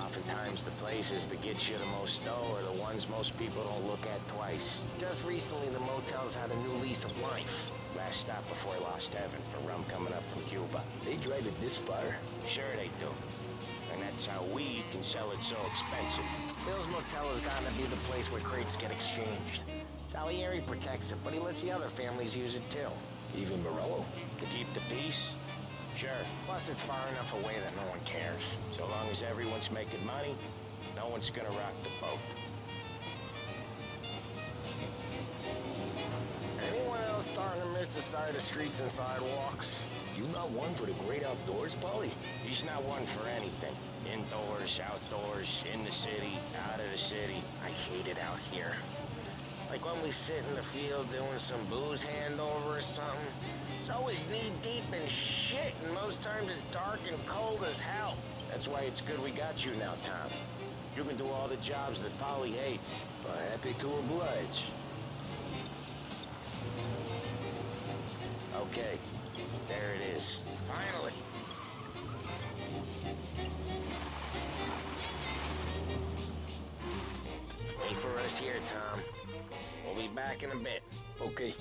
Oftentimes the places that get you the most dough are the ones most people don't look at twice. Just recently the motel's had a new lease of life. Last stop before Lost Heaven for rum coming up from Cuba. They drive it this far? Sure they do. And that's how we can sell it so expensive. Bill's Motel has gotten to be the place where crates get exchanged. Salieri protects it, but he lets the other families use it too. Even Morello? To keep the peace? Sure. Plus it's far enough away that no one cares. So long as everyone's making money, no one's gonna rock the boat. Anyone else starting to miss the side of streets and sidewalks? You not one for the great outdoors, Polly? He's not one for anything. Indoors, outdoors, in the city, out of the city. I hate it out here. Like when we sit in the field doing some booze handover or something. It's always knee-deep in shit, and most times it's dark and cold as hell. That's why it's good we got you now, Tom. You can do all the jobs that Polly hates. Well, happy to oblige. Okay, there it is. Finally. Wait for us here, Tom. We'll be back in a bit. Okay.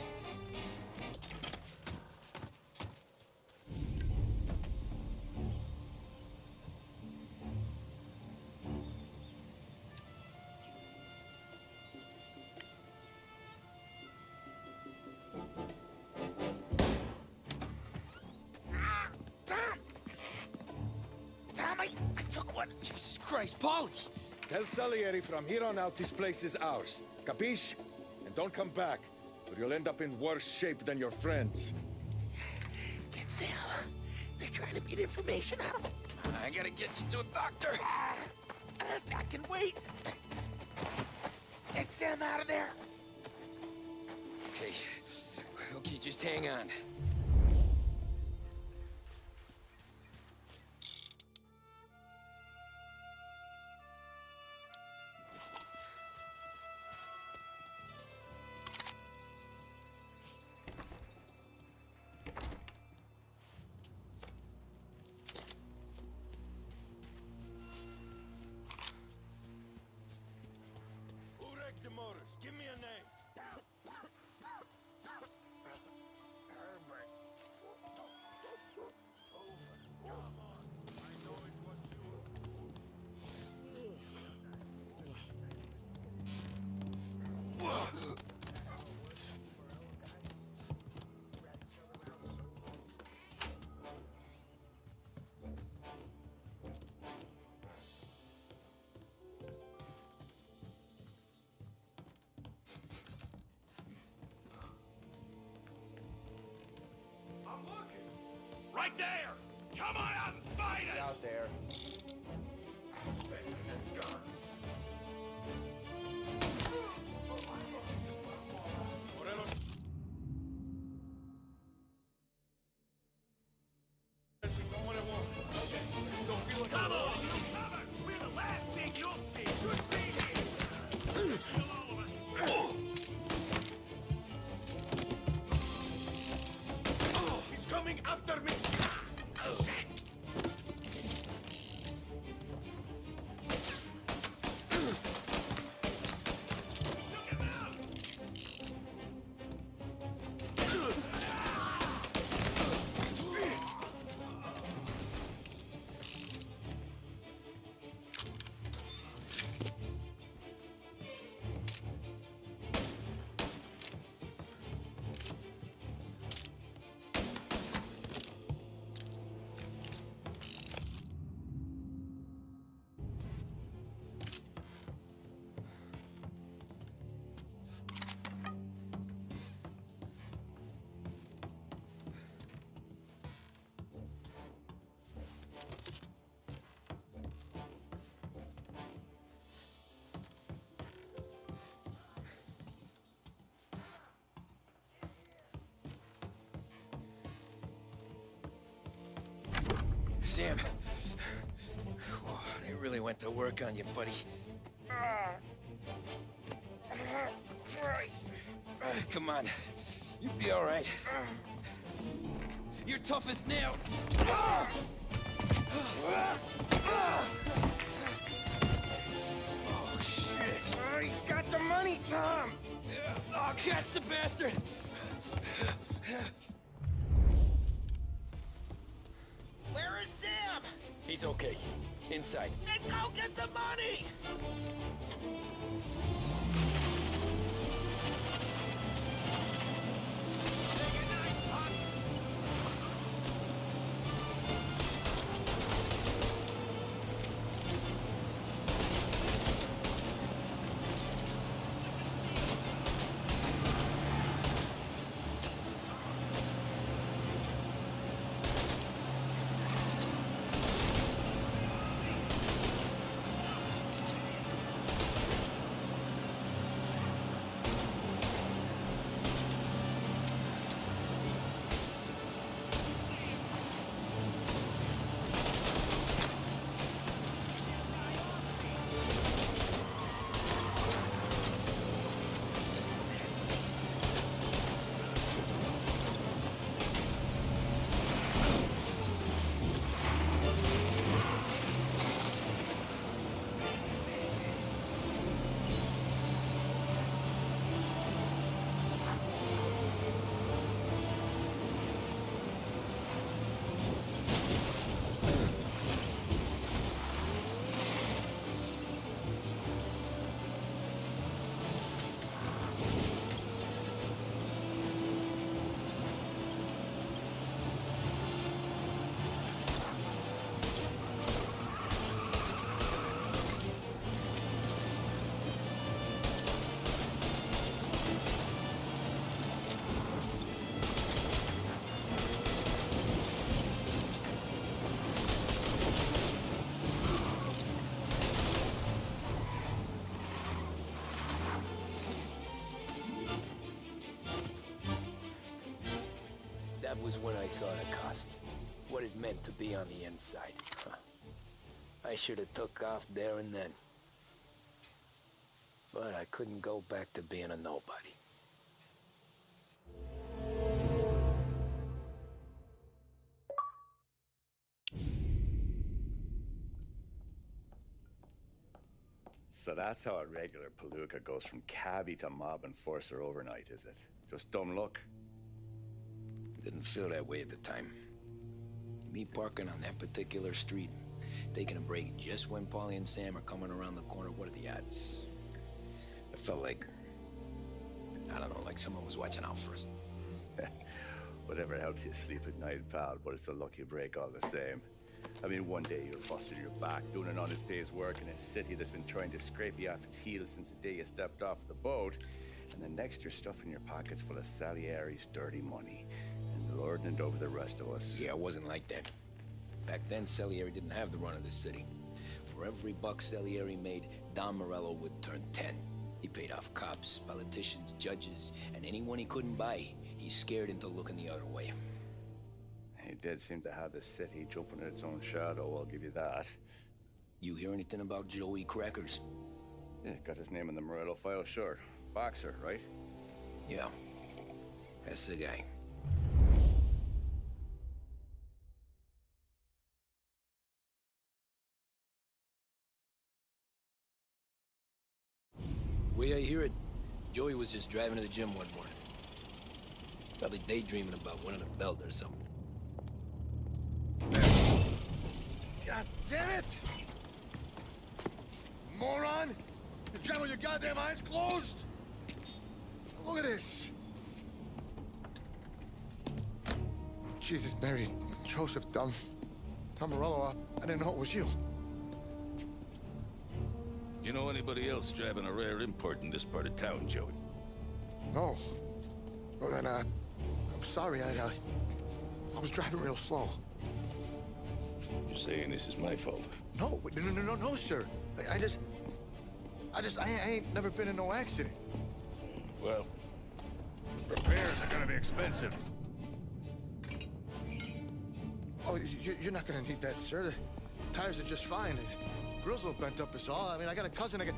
I took one. Jesus Christ, Polly! Tell Salieri from here on out this place is ours. Capiche? And don't come back, or you'll end up in worse shape than your friends. Get Sam. They're trying to beat information out of him. I gotta get you to a doctor. I can wait. Get Sam out of there. Okay, just hang on. Give me a name. Herbert. Come on. I know it was you. Right there! Come on out and fight us! Out there. Come on! We're the last thing you'll see! Should be here! Kill all of us! He's coming after me! Sam. Whoa, they really went to work on you, buddy. Christ. Come on. You'll be all right. You're tough as nails. Oh, shit. He's got the money, Tom. Oh, catch the bastard. Where is Sam? He's okay. Inside. Then go get the money! That was when I saw the cost. What it meant to be on the inside. Huh. I should have took off there and then. But I couldn't go back to being a nobody. So that's how a regular palooka goes from cabbie to mob enforcer overnight, is it? Just dumb luck? Didn't feel that way at the time. Me parking on that particular street, taking a break just when Paulie and Sam are coming around the corner, what are the odds? I felt like, I don't know, like someone was watching out for us. Whatever helps you sleep at night, pal, but it's a lucky break all the same. I mean, one day you're busting your back, doing an honest day's work in a city that's been trying to scrape you off its heels since the day you stepped off the boat, and the next you're stuffing your pockets full of Salieri's dirty money and lording it over the rest of us. Yeah, it wasn't like that. Back then, Salieri didn't have the run of the city. For every buck Salieri made, Don Morello would turn 10. He paid off cops, politicians, judges, and anyone he couldn't buy, he scared into looking the other way. He did seem to have the city jumping in its own shadow, I'll give you that. You hear anything about Joey Crackers? Yeah, got his name in the Morello file, sure. Boxer, right? Yeah, that's the guy. The way I hear it, Joey was just driving to the gym one morning. Probably daydreaming about winning a belt or something. God damn it! Moron! You're driving with your goddamn eyes closed? Look at this! Jesus, Mary, Joseph, Tom Morello, I didn't know it was you. You know anybody else driving a rare import in this part of town, Joey? No. Well then, I'm sorry, I was driving real slow. You're saying this is my fault? No, no, sir. I ain't never been in no accident. Well, repairs are gonna be expensive. Oh, you're not gonna need that, sir. The tires are just fine. His grill's a little bent up is all. I mean, I got a cousin I can...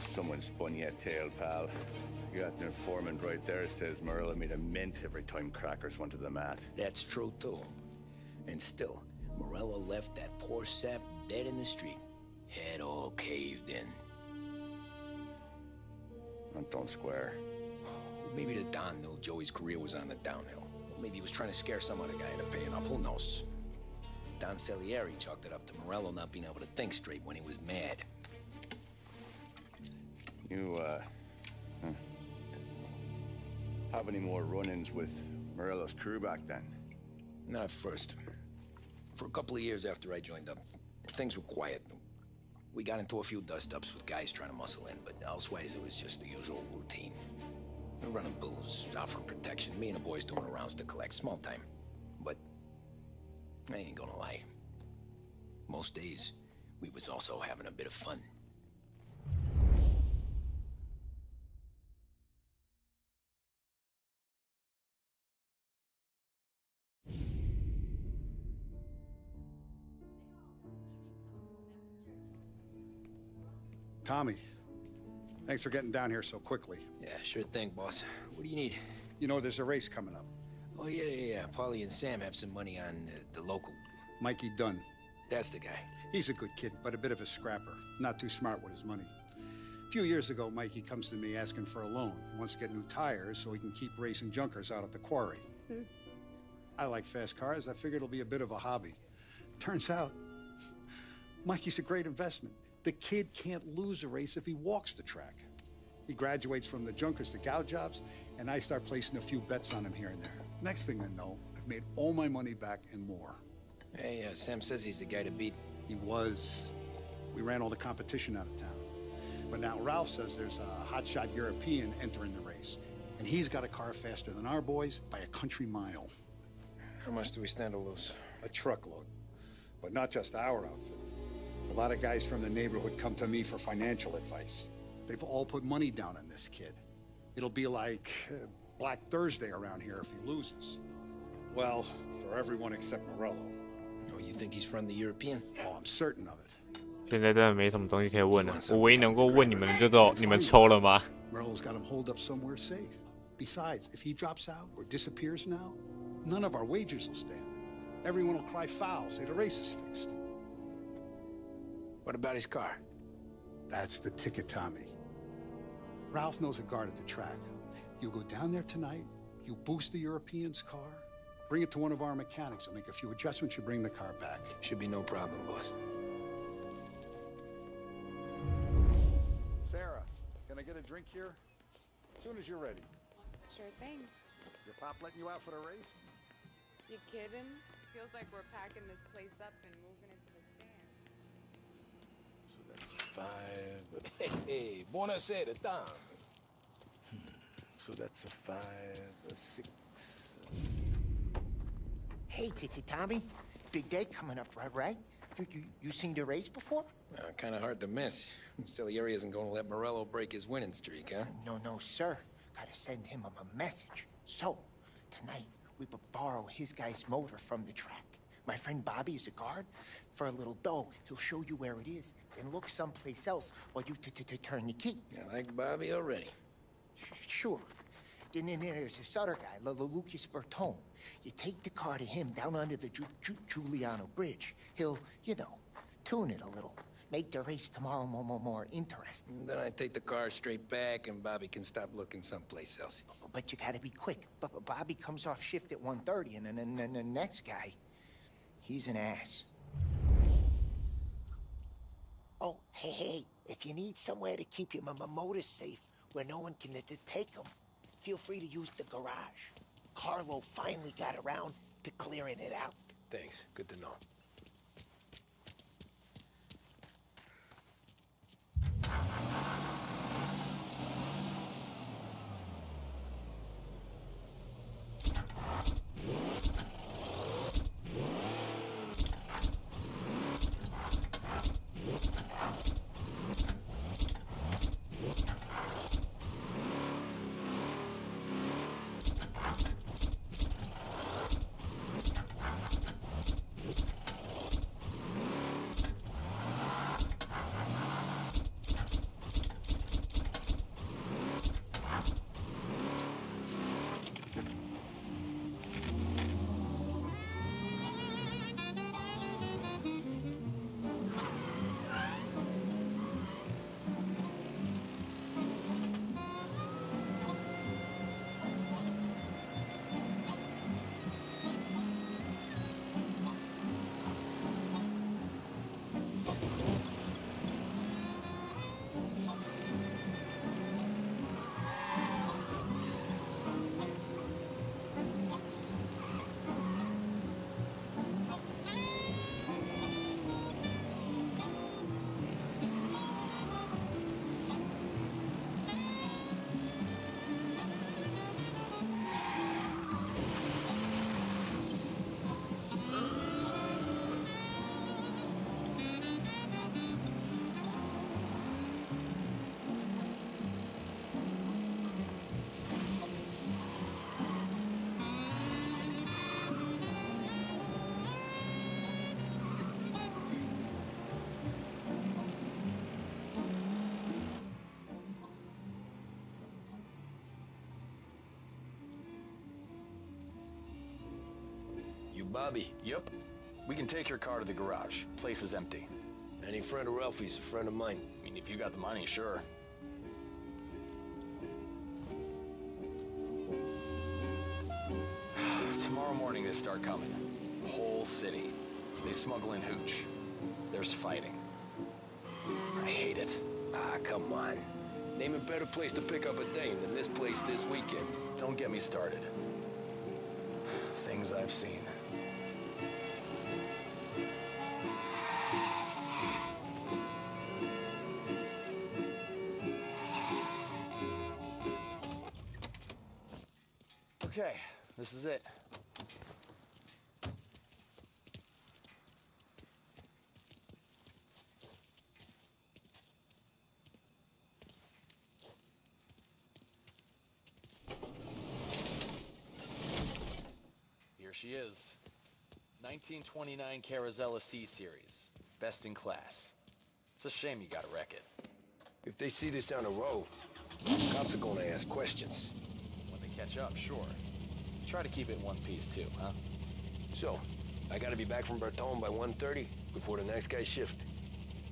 Someone spun you a tale, pal. You got an informant right there says Morello made a mint every time crackers went to the mat. That's true, too. And still, Morello left that poor sap dead in the street. Head all caved in. That don't square. Maybe the Don knew Joey's career was on the downhill. Maybe he was trying to scare some other guy into paying up. Who knows? Don Salieri chalked it up to Morello not being able to think straight when he was mad. You, have any more run-ins with Morello's crew back then? Not at first. For a couple of years after I joined up, things were quiet. We got into a few dust-ups with guys trying to muscle in, but elsewise it was just the usual routine. We're running booze, offering protection, me and the boys doing the rounds to collect, small time. But I ain't gonna lie. Most days, we was also having a bit of fun. Tommy, thanks for getting down here so quickly. Yeah, sure thing, boss. What do you need? You know, there's a race coming up. Oh, yeah. Paulie and Sam have some money on the local. Mikey Dunn. That's the guy. He's a good kid, but a bit of a scrapper. Not too smart with his money. A few years ago, Mikey comes to me asking for a loan. He wants to get new tires so he can keep racing junkers out at the quarry. I like fast cars. I figured it'll be a bit of a hobby. Turns out, Mikey's a great investment. The kid can't lose a race if he walks the track. He graduates from the junkers to gout jobs, and I start placing a few bets on him here and there. Next thing I know, I've made all my money back and more. Hey, Sam says he's the guy to beat. He was. We ran all the competition out of town. But now Ralph says there's a hotshot European entering the race, and he's got a car faster than our boys by a country mile. How much do we stand to lose? A truckload. But not just our outfit. A lot of guys from the neighborhood come to me for financial advice. They've all put money down on this kid. It'll be like Black Thursday around here if he loses. Well, for everyone except Morello. Oh, you think he's from the European? Oh, I'm certain of it. 现在真的没什么东西可以问了，我唯一能够问你们的就只有你们抽了吗？ Morello's got him holed up somewhere safe. Besides, if he drops out or disappears now, none of our wagers will stand. Everyone will cry foul, say the race is fixed. What about his car? That's the ticket, Tommy. Ralph knows a guard at the track. You go down there tonight, you boost the European's car, bring it to one of our mechanics. He'll make a few adjustments, you bring the car back. Should be no problem, boss. Sarah, can I get a drink here? As soon as you're ready. Sure thing. Your pop letting you out for the race? You kidding? Feels like we're packing this place up and moving it to the stand. So that's 5. Hey, buonasera, Tom. So that's a 5, a 6. Hey, Tommy. Big day coming up, right? You seen the race before? Kind of hard to miss. Salieri isn't going to let Morello break his winning streak, huh? No, sir. Gotta send him a message. So, tonight, we will borrow his guy's motor from the track. My friend Bobby is a guard. For a little dough, he'll show you where it is, then look someplace else while you turn the key. I like Bobby already. Sure. Then there's this other guy, Lucas Bertone. You take the car to him down under the Giuliano Bridge. He'll, tune it a little. Make the race tomorrow more interesting. Then I take the car straight back and Bobby can stop looking someplace else. But you gotta be quick. Bobby comes off shift at 1:30, and then the next guy, he's an ass. Oh, hey, if you need somewhere to keep your motor safe where no one can take them, feel free to use the garage. Carlo finally got around to clearing it out. Thanks. Good to know. Bobby? Yep. We can take your car to the garage. Place is empty. Any friend of Ralphie's a friend of mine. I mean, if you got the money, sure. Tomorrow morning they start coming. Whole city. They smuggle in hooch. There's fighting. I hate it. Ah, come on. Name a better place to pick up a dame than this place this weekend. Don't get me started. Things I've seen. Okay, this is it. Here she is. 1929 Carazella C-Series. Best in class. It's a shame you gotta wreck it. If they see this on the road, cops are gonna ask questions. When they catch up, sure. Try to keep it in one piece too, huh? So, I gotta be back from Bertone by 1:30 before the next guy's shift.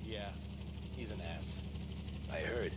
Yeah, he's an ass. I heard.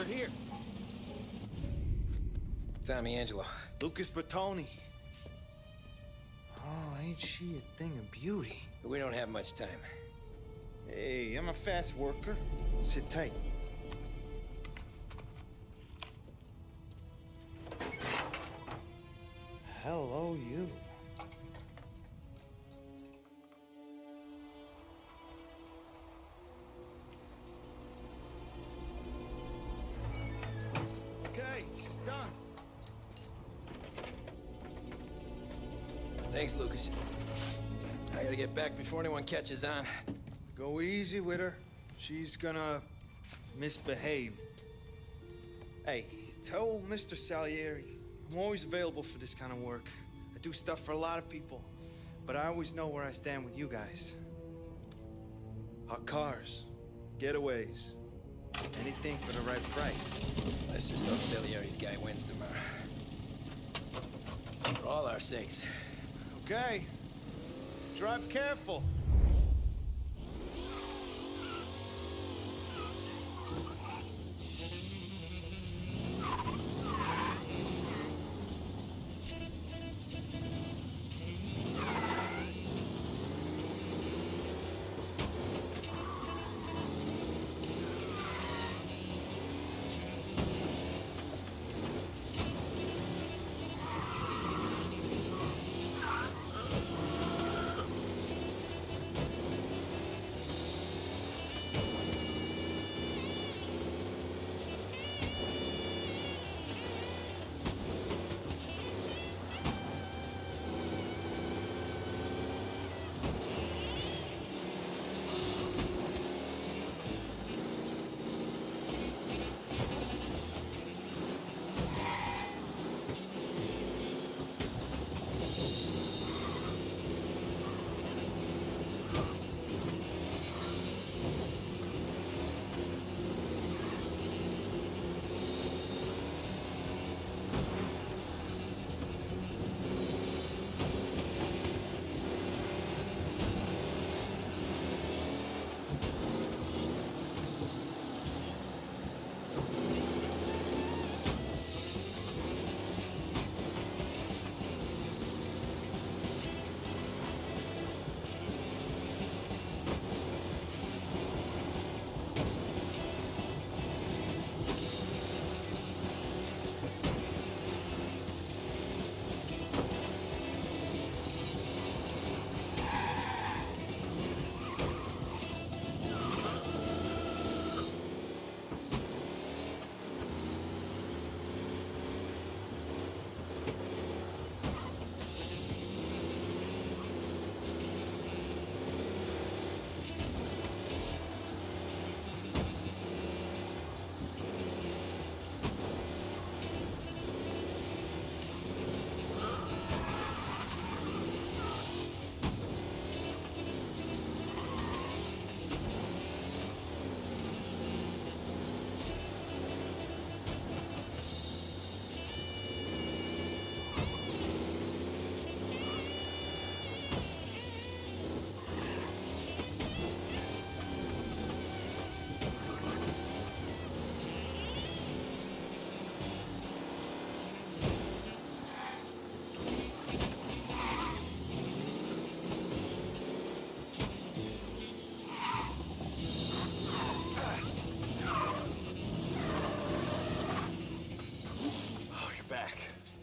Here. Tommy Angelo. Lucas Bertoni. Oh, ain't she a thing of beauty? We don't have much time. Hey, I'm a fast worker. Sit tight. Hello, you. Okay, she's done. Thanks, Lucas. I gotta get back before anyone catches on. Go easy with her. She's gonna misbehave. Hey, tell Mr. Salieri I'm always available for this kind of work. I do stuff for a lot of people, but I always know where I stand with you guys. Hot cars, getaways, anything for the right price. Let's just hope Salieri's guy wins tomorrow. For all our sakes. Okay. Drive careful.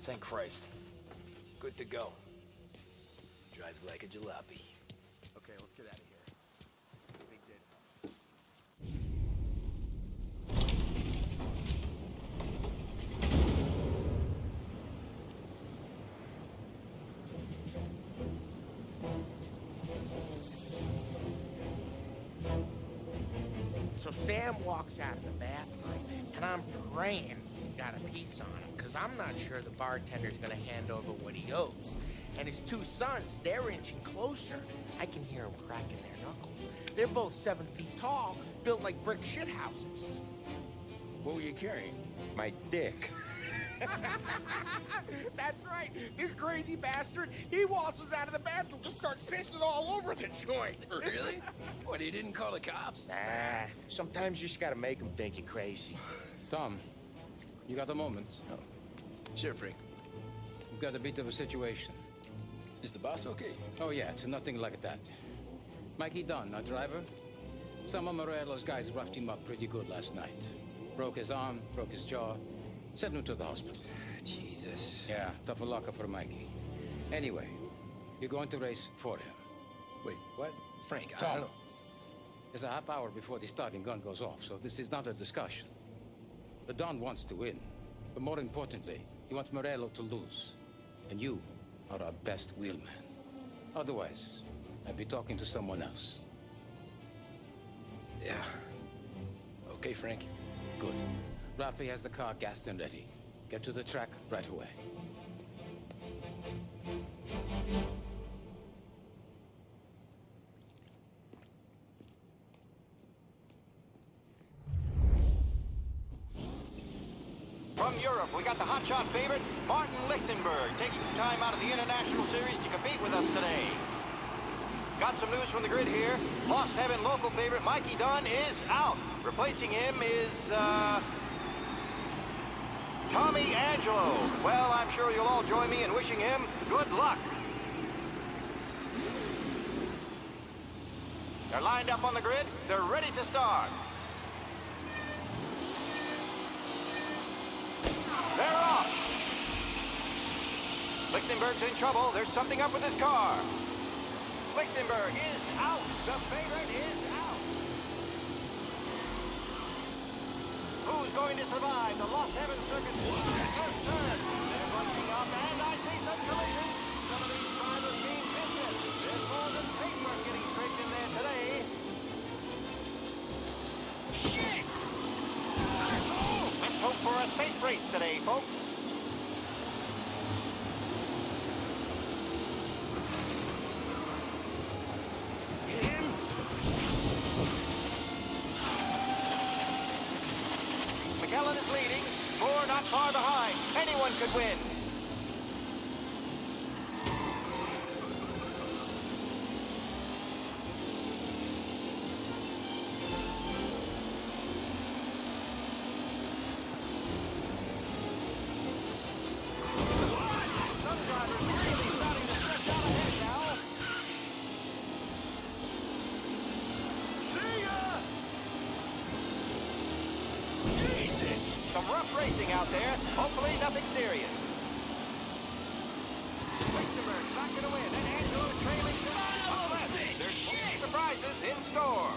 Thank Christ. Good to go. Drives like a jalopy. Okay, let's get out of here. Big day. So Sam walks out of the bathroom, and I'm praying he's got a piece on him, because I'm not sure the bartender's gonna hand over what he owes. And his two sons, they're inching closer. I can hear them cracking their knuckles. They're both 7 feet tall, built like brick shithouses. What were you carrying? My dick. That's right. This crazy bastard, he waltzes out of the bathroom, just starts pissing all over the joint. Really? What, he didn't call the cops? Nah, sometimes you just gotta make them think you're crazy. Tom, you got a moment? Oh. Sure, Frank. We've got a bit of a situation. Is the boss okay? Oh yeah, it's nothing like that. Mikey Dunn, our driver. Some of Morello's guys roughed him up pretty good last night. Broke his arm, broke his jaw. Sent him to the hospital. Jesus. Yeah, tough luck for Mikey. Anyway, you're going to race for him. Wait, what? Frank, I Tom, don't know. there's a half hour before the starting gun goes off, so this is not a discussion. The Don wants to win, but more importantly, he wants Morello to lose. And you are our best wheelman. Otherwise, I'd be talking to someone else. Yeah. Okay, Frank. Good. Rafi has the car gassed and ready. Get to the track right away. From Europe, we got the hotshot favorite, Martin Lichtenberg, taking some time out of the International Series to compete with us today. Got some news from the grid here. Lost Heaven local favorite Mikey Dunn is out. Replacing him is, Tommy Angelo. Well, I'm sure you'll all join me in wishing him good luck. They're lined up on the grid. They're ready to start. They're off. Lichtenberg's in trouble. There's something up with his car. Lichtenberg is out. The favorite is out. Who's going to survive the Lost Heaven Circuit? First turn. They're bunching up, and I see some collisions. Some of these drivers mean business. There's more than paintwork getting scraped in there today. Shit! Asshole! Let's hope for a safe race today, folks. McKellen is leading. Moore not far behind. Anyone could win. Some drivers really starting to stretch out ahead now. See ya! Jesus! Some rough racing out there. Hopefully nothing serious. Lichtenberg not gonna win, and Angelo trailing unless there's more surprises in store.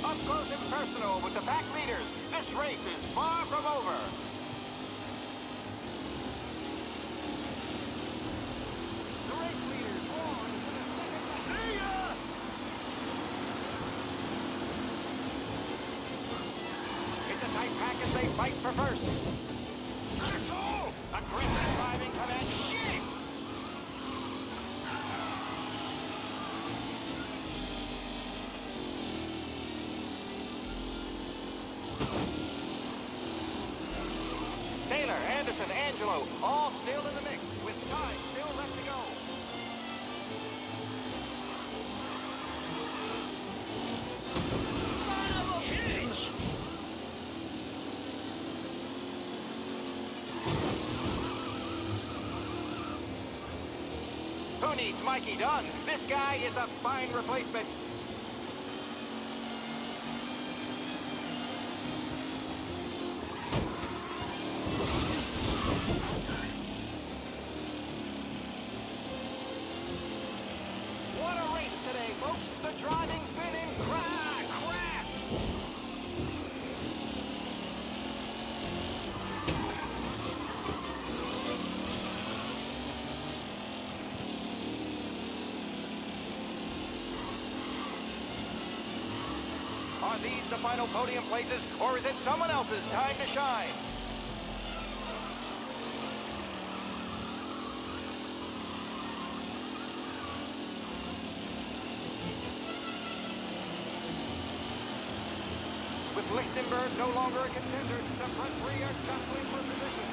Up close and personal with the pack leaders. This race is far from over. The race leaders on to the second. See ya! It's a tight pack as they fight for first. Asshole! Aggressive driving command. Shit! Taylor, Anderson, Angelo, all still in the mix, with time still left to go. Son of a bitch! Who needs Mikey Dunn? This guy is a fine replacement. What a race today, folks. The driving's been incredible. Crap! Are these the final podium places, or is it someone else's time to shine? With Lichtenberg no longer a contender, the front three are jostling for position.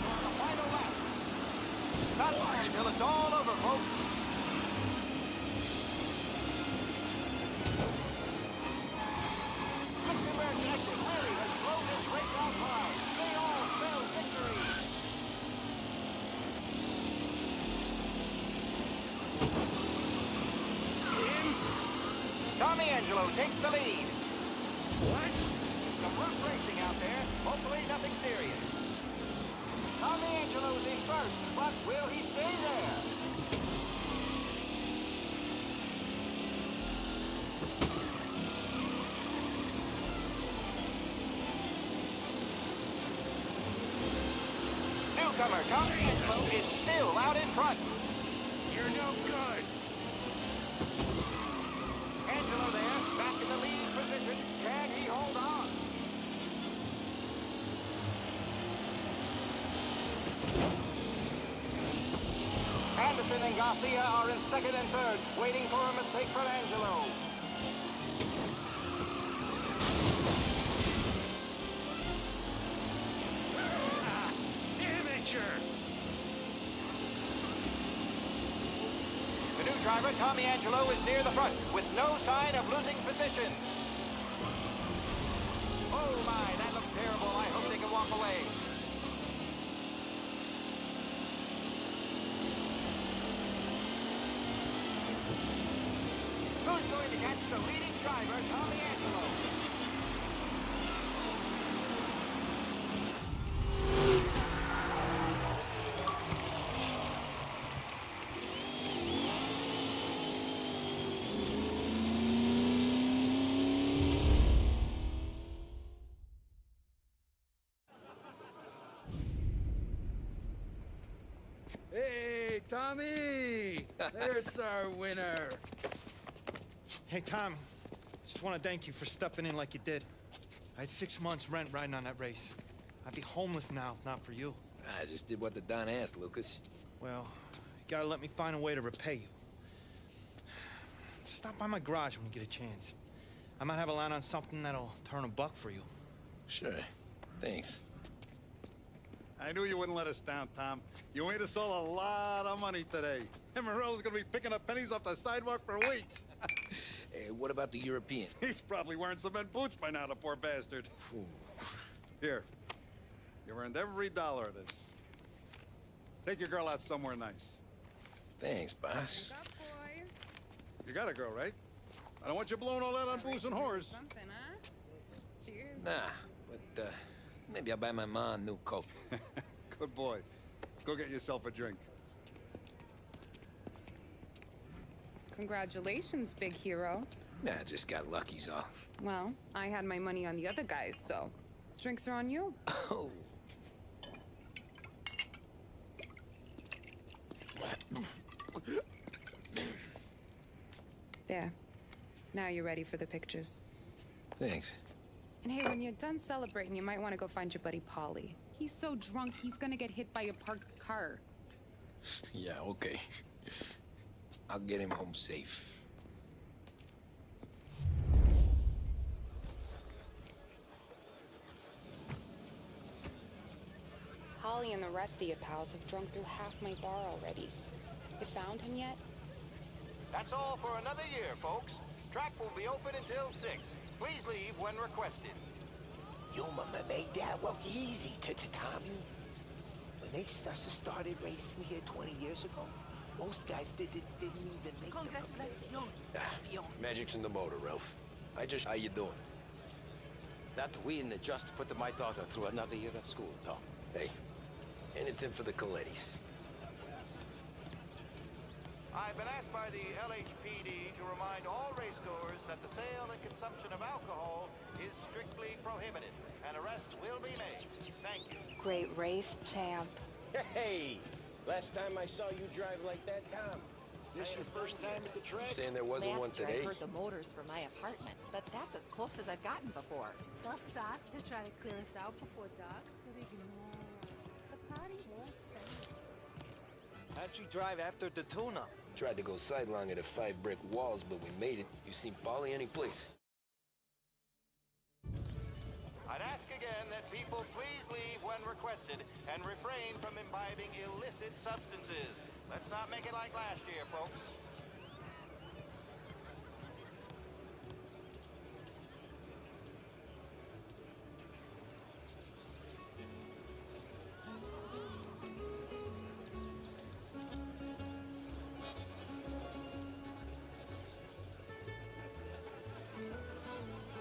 On the final lap. Not long until it's all over, folks. Lichtenberg's exit really has blown this race out high. They all spell victory. Tommy Angelo takes the lead. What? Some rough racing out there. Hopefully nothing serious. Tommy Angelo's in first, but will he stay there? Newcomer Tommy Angelo is still out in front. You're no good. Angelo there, back in the lead position. Can he hold on? Anderson and Garcia are in second and third, waiting for a mistake from Angelo. Amateur! The new driver, Tommy Angelo, is near the front, with no sign of losing position. Oh my, that looks terrible. I hope they can walk away. Who's going to catch the leading driver, Tommy Angelo? Hey, Tommy! There's our winner. Hey, Tom. Just want to thank you for stepping in like you did. I had 6 months rent riding on that race. I'd be homeless now if not for you. I just did what the Don asked, Lucas. Well, you gotta let me find a way to repay you. Stop by my garage when you get a chance. I might have a line on something that'll turn $1 for you. Sure. Thanks. I knew you wouldn't let us down, Tom. You made us all a lot of money today. And Morello's gonna be picking up pennies off the sidewalk for weeks. Hey, what about the European? He's probably wearing cement boots by now, the poor bastard. Here. You earned every dollar of this. Take your girl out somewhere nice. Thanks, boss. Wake up, boys. You got a girl, right? I don't want you blowing all that on booze and whores. Something, huh? Cheers. Nah, but, maybe I'll buy my mom a new coat. Good boy. Go get yourself a drink. Congratulations, big hero. Nah, I just got lucky's all. Well, I had my money on the other guys, so drinks are on you. Oh. There. Now you're ready for the pictures. Thanks. And hey, when you're done celebrating, you might want to go find your buddy Paulie. He's so drunk, he's gonna get hit by a parked car. Yeah, okay. I'll get him home safe. Holly and the rest of your pals have drunk through half my bar already. You found him yet? That's all for another year, folks. Track will be open until 6. Please leave when requested. You mama made that look easy to Tommy. When they started racing here 20 years ago, most guys didn't even make Ah, magic's in the motor, Ralph. How you doing? That we just put my daughter through another year at school, Tom. Hey, anything for the Colettis. I've been asked by the LHPD to remind all racegoers that the sale and consumption of alcohol is strictly prohibited, and arrests will be made. Thank you. Great race, champ. Hey! Last time I saw you drive like that, Tom. This your first time at the track? Saying there wasn't one today? I heard the motors for my apartment, but that's as close as I've gotten before. Thus starts to try to clear us out before dark, but ignore. The party won't stay. How'd you drive after the tune-up? Tried to go sidelong at the 5 brick walls, but we made it. You seen Polly any place? I'd ask again that people please leave when requested and refrain from imbibing illicit substances. Let's not make it like last year, folks.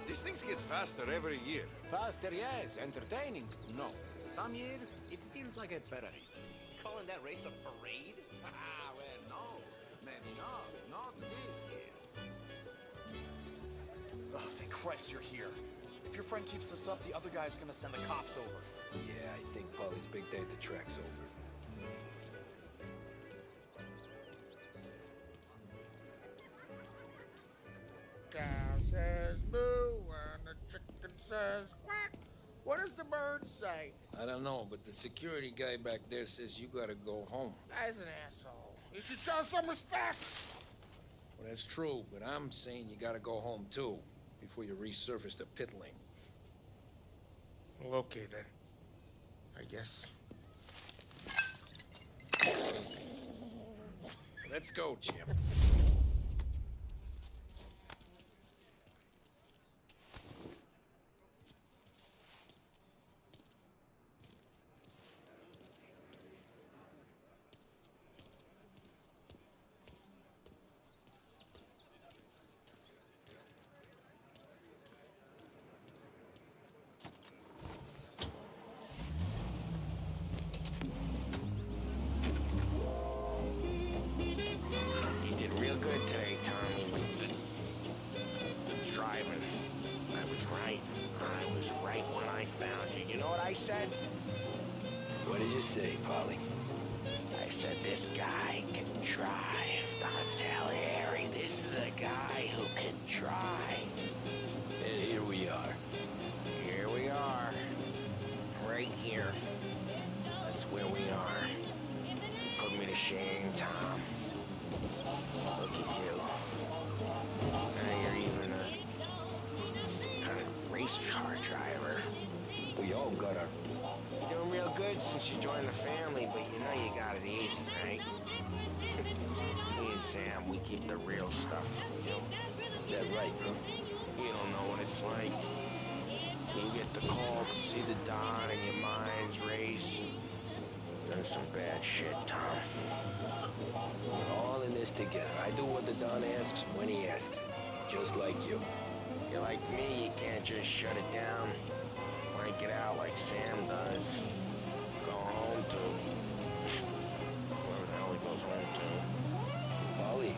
These things get faster every year. Faster, yes. Entertaining, no. Some years, it feels like a parade. Calling that race a parade? Ah, well, no. Maybe not this year. Oh, thank Christ you're here. If your friend keeps this up, the other guy's gonna send the cops over. Yeah, I think Polly's big day at the track's over. Cow says moo and the chicken says quack. What does the bird say? I don't know, but the security guy back there says you gotta go home. Guy's an asshole. You should show some respect. Well, that's true, but I'm saying you gotta go home too, before you resurface the pit lane. Well, okay then. I guess. Let's go, champ. You did real good today, Tommy, with the driving. I was right. I was right when I found you. You know what I said? What did you say, Polly? I said this guy can drive, Don Salieri. This is a guy who can drive. And here we are. Here we are. Right here. That's where we are. You put me to shame, Tom. Look at you. Now you're even some kind of race car driver. We all got our... You're doing real good since you joined the family, but you know you got it easy, right? Me and Sam, we keep the real stuff from you. That right, huh? You don't know what it's like. You get the call to see the Don and your mind's race. Done some bad shit, Tom. We're all in this together. I do what the Don asks when he asks it. Just like you. You're like me, you can't just shut it down. Wank it out like Sam does. Go home to... wherever the hell he goes home to. Polly,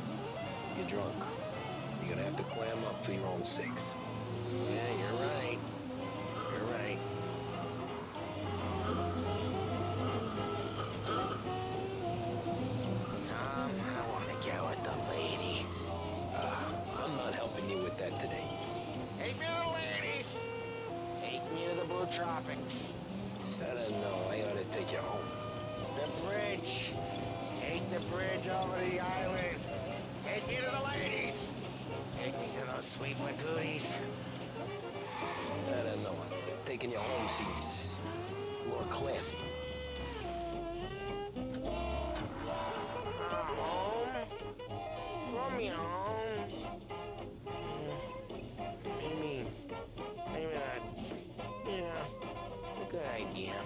you're drunk. You're gonna have to clam up for your own sakes. Yeah, you're right. You're right. Tom, I want to get with the lady. I'm not helping you with that today. Take me to the ladies! Take me to the Blue Tropics. I don't know. I ought to take you home. The bridge. Take the bridge over the island. Take me to the ladies. Take me to those sweet patooties. I don't know. Taking you home seems more classy. Home? Throw me home. Maybe that's... yeah, a good idea.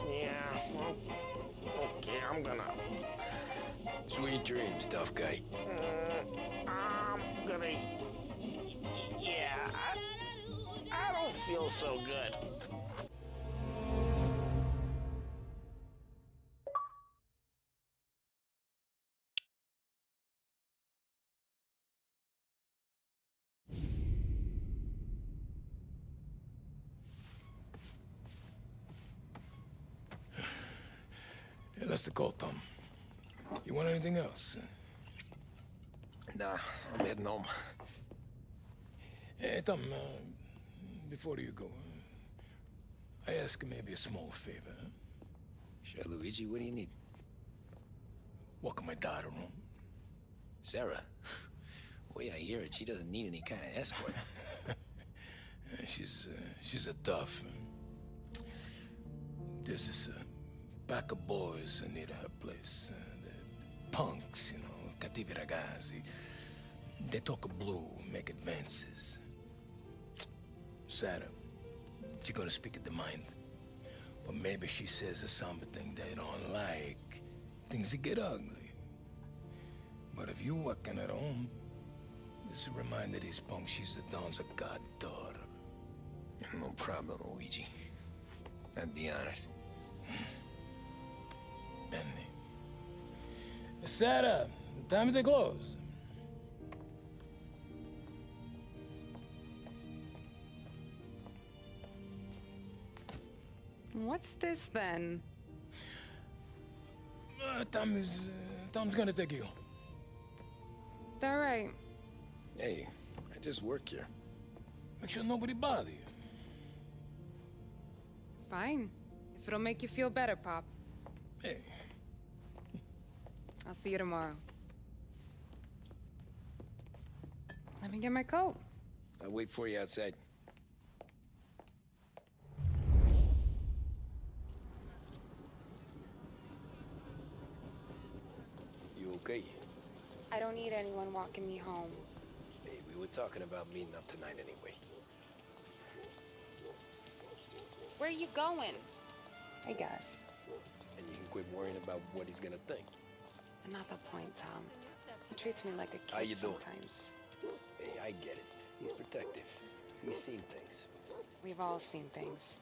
Yeah. Okay, I'm gonna... Sweet dreams, tough guy. I'm gonna... Yeah, I don't feel so good. Hey, that's the call, Tom. You want anything else? Nah, I'm heading home. Hey, Tom, before you go, I ask you maybe a small favor. Sure, Luigi, what do you need? Walk my daughter home. Sarah? Way I hear it, she doesn't need any kind of escort. She's a tough. This is a pack of boys near her place. The punks, you know, cattivi ragazzi. They talk blue, make advances. Sarah, she's gonna speak at the mind. But maybe she says something they don't like. Things get ugly. But if you walking at home, this will remind these punks she's the Don's a goddaughter. No problem, Luigi. I'd be honored. Benny. Sarah, the time to close. What's this then? Tom's gonna take you. All right. Hey, I just work here. Make sure nobody bother you. Fine. If it'll make you feel better, Pop. Hey. I'll see you tomorrow. Let me get my coat. I'll wait for you outside. You okay? I don't need anyone walking me home. Hey, we were talking about meeting up tonight anyway. Where are you going? I guess. And you can quit worrying about what he's gonna think. Not the point, Tom. He treats me like a kid How you doing? sometimes. Hey, I get it. He's protective. He's seen things. We've all seen things.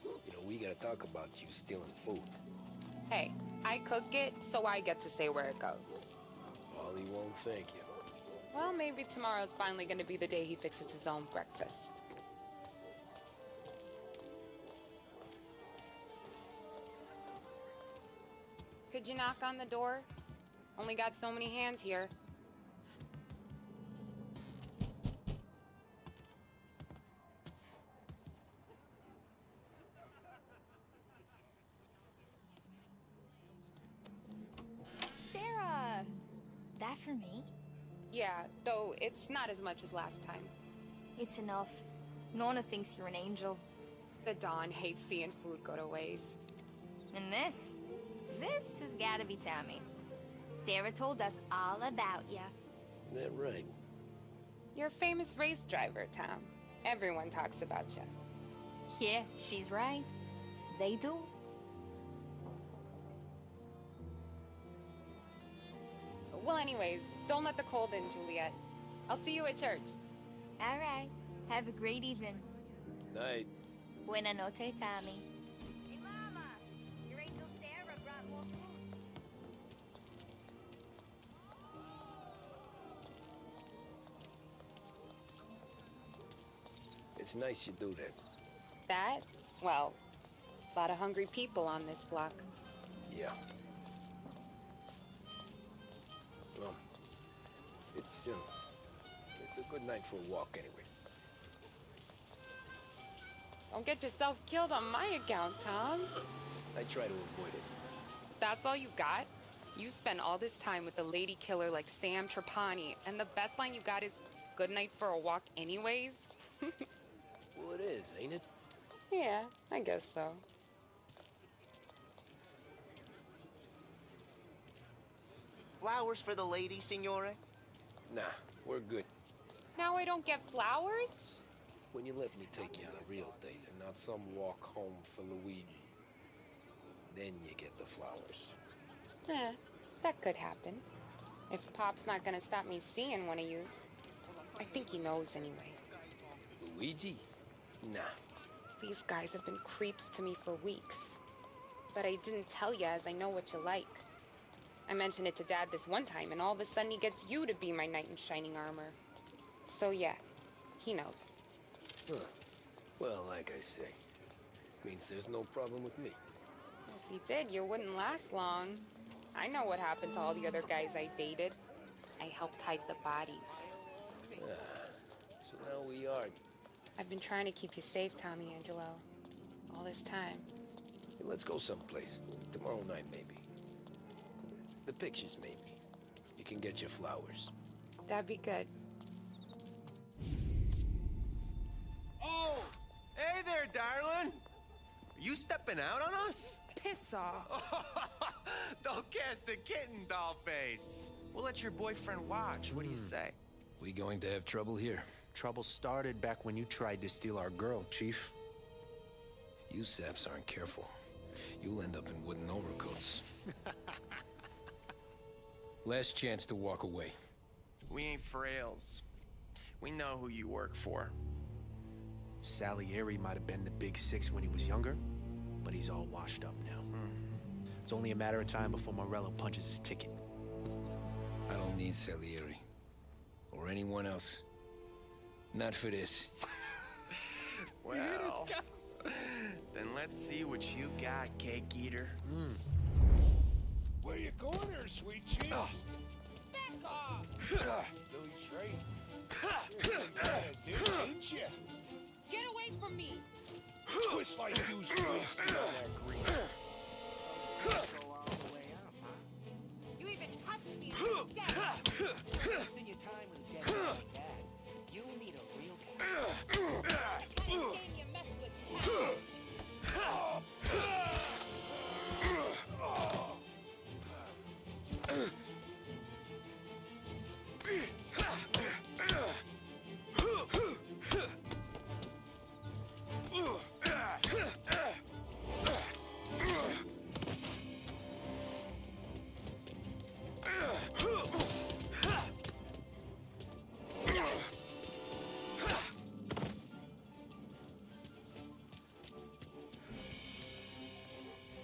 You know, we gotta talk about you stealing food. Hey, I cook it, so I get to say where it goes. Ollie won't thank you. Well, maybe tomorrow's finally gonna be the day he fixes his own breakfast. Could you knock on the door? Only got so many hands here. Sarah! That for me? Yeah, though it's not as much as last time. It's enough. Nona thinks you're an angel. The Don hates seeing food go to waste. And this has gotta be Tommy. Sarah told us all about ya. That right? You're a famous race driver, Tom. Everyone talks about you. Yeah, she's right. They do. Well, anyways, don't let the cold in, Juliet. I'll see you at church. All right. Have a great evening. Night. Buena noche, Tommy. Hey, Mama! Your angel Sarah brought more food. It's nice you do that. That? Well, a lot of hungry people on this block. Yeah. Well, it's a good night for a walk anyway. Don't get yourself killed on my account, Tom. I try to avoid it. That's all you got? You spend all this time with a lady killer like Sam Trapani, and the best line you got is, "Good night for a walk anyways"? Well, it is, ain't it? Yeah, I guess so. Flowers for the lady, Signore? Nah, we're good. Now I don't get flowers? when you let me take you on a real date and not some walk home for Luigi. Then you get the flowers. That could happen. If Pop's not gonna stop me seeing one of yous. I think he knows anyway. Luigi? Nah. These guys have been creeps to me for weeks. But I didn't tell you as I know what you like. I mentioned it to Dad this one time, and all of a sudden he gets you to be my knight in shining armor. So yeah, he knows. Huh. Well, like I say, means there's no problem with me. If he did, you wouldn't last long. I know what happened to all the other guys I dated. I helped hide the bodies. So now we are. I've been trying to keep you safe, Tommy Angelo. All this time. Hey, let's go someplace. Tomorrow night, maybe. The pictures, maybe. You can get your flowers. That'd be good. Oh! Hey there, darling! Are you stepping out on us? Piss off. Don't cast the kitten, dollface. We'll let your boyfriend watch. What do you say? We going to have trouble here? Trouble started back when you tried to steal our girl, Chief. You saps aren't careful. You'll end up in wooden overcoats. Last chance to walk away. We ain't frails. We know who you work for. Salieri might have been the big six when he was younger, but he's all washed up now. It's only a matter of time before Morello punches his ticket. I don't need Salieri. Or anyone else. Not for this. Well, then let's see what you got, cake eater. Where you going there, sweet cheeks? Back off! Louis Trey. You're gonna do, ain't you? Get away from me! Twist like you's wasting all that grease. You even touched me and you're dead! Wasting your time with a dead guy like that. You need a real guy. What kind of game you mess with, cat?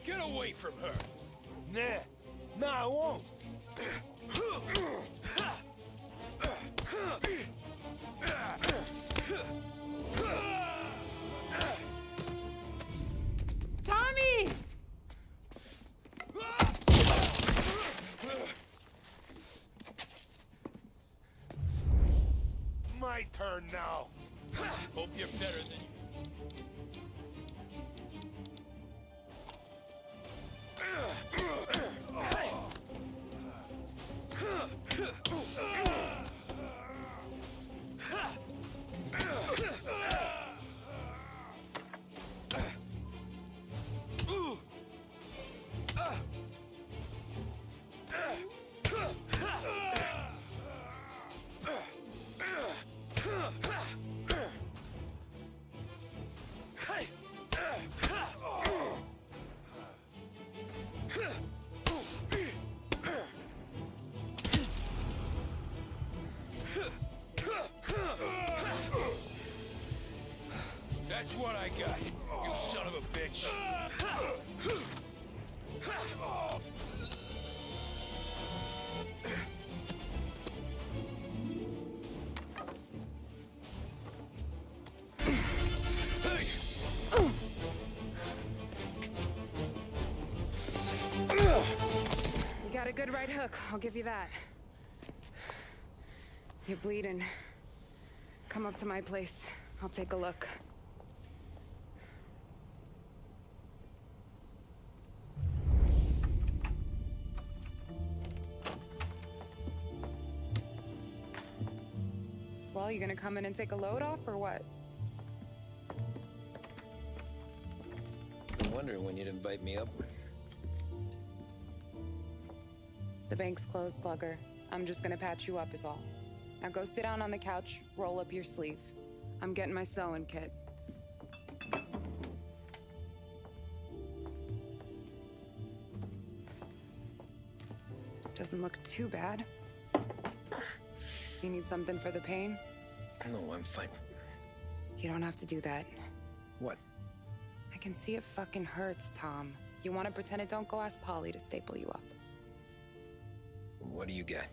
Get away from her. Nah, I won't. Tommy! My turn now. Hope you're better than you. That's what I got, you son of a bitch. You got a good right hook, I'll give you that. You're bleeding. Come up to my place. I'll take a look. Well, you gonna come in and take a load off, or what? I'm wondering when you'd invite me up. The bank's closed, Slugger. I'm just gonna patch you up is all. Now go sit down on the couch, roll up your sleeve. I'm getting my sewing kit. Doesn't look too bad. You need something for the pain? No, I'm fine. You don't have to do that. What? I can see it fucking hurts, Tom. You want to pretend it don't go ask Polly to staple you up. What do you got?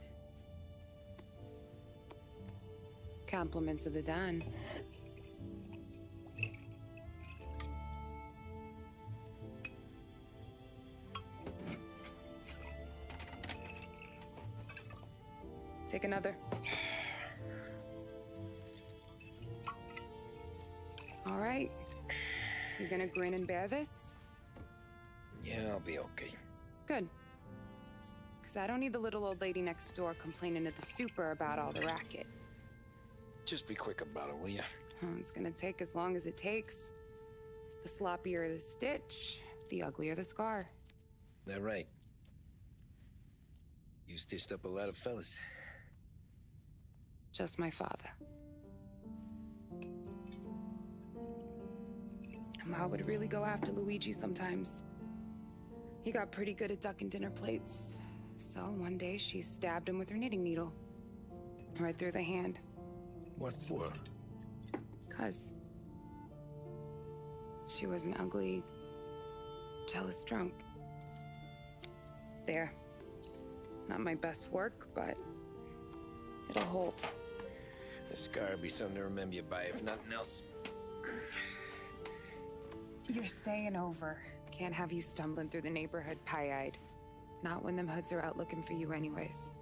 Compliments of the Don. Take another. All right. You gonna grin and bear this? Yeah, I'll be okay. Good. Because I don't need the little old lady next door complaining to the super about all the racket. Just be quick about it, will ya? It's gonna take as long as it takes. The sloppier the stitch, the uglier the scar. That right. You stitched up a lot of fellas. Just my father. Ma would really go after Luigi sometimes. He got pretty good at ducking dinner plates. So one day she stabbed him with her knitting needle. Right through the hand. What for? 'Cause she was an ugly, jealous drunk. There. Not my best work, but it'll hold. The scar will be something to remember you by, if nothing else. You're staying over. Can't have you stumbling through the neighborhood pie-eyed. Not when them hoods are out looking for you anyways.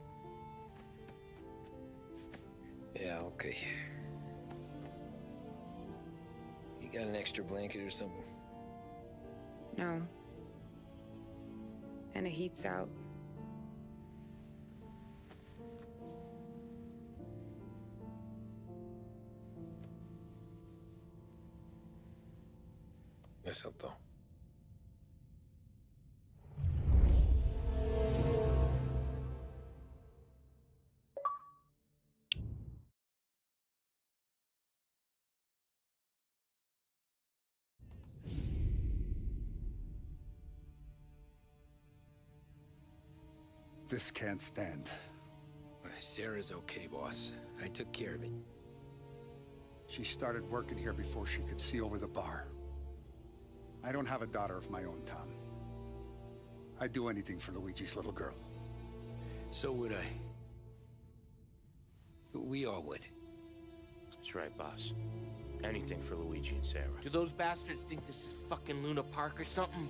Yeah, okay. You got an extra blanket or something? No. And the heat's out. Yes, I'll though. This can't stand. Sarah's okay, boss. I took care of it. She started working here before she could see over the bar. I don't have a daughter of my own, Tom. I'd do anything for Luigi's little girl. So would I. We all would. That's right, boss. Anything for Luigi and Sarah. Do those bastards think this is fucking Luna Park or something?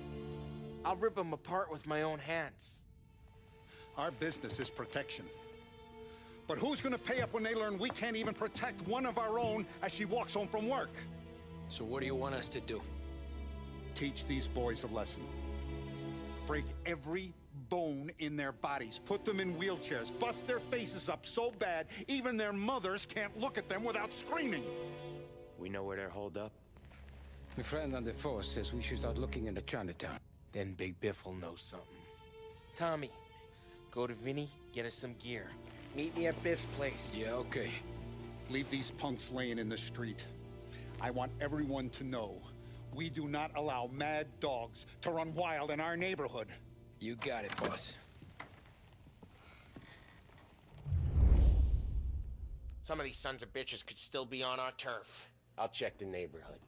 I'll rip them apart with my own hands. Our business is protection. But who's gonna pay up when they learn we can't even protect one of our own as she walks home from work? So what do you want us to do? Teach these boys a lesson. Break every bone in their bodies. Put them in wheelchairs. Bust their faces up so bad, even their mothers can't look at them without screaming. We know where they're holed up? My friend on the force says we should start looking into Chinatown. Then Big Biff will know something. Tommy, go to Vinny, get us some gear. Meet me at Biff's place. Yeah, okay. Leave these punks laying in the street. I want everyone to know we do not allow mad dogs to run wild in our neighborhood. You got it, boss. Some of these sons of bitches could still be on our turf. I'll check the neighborhood.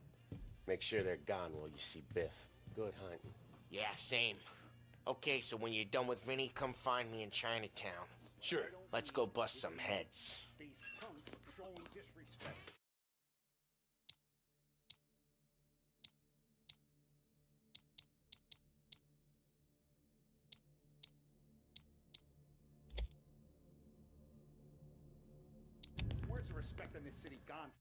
Make sure they're gone while you see Biff. Good hunting. Yeah, same. Okay, so when you're done with Vinny, come find me in Chinatown. Sure. Let's go bust some heads. These punks showing disrespect. Where's the respect in this city gone?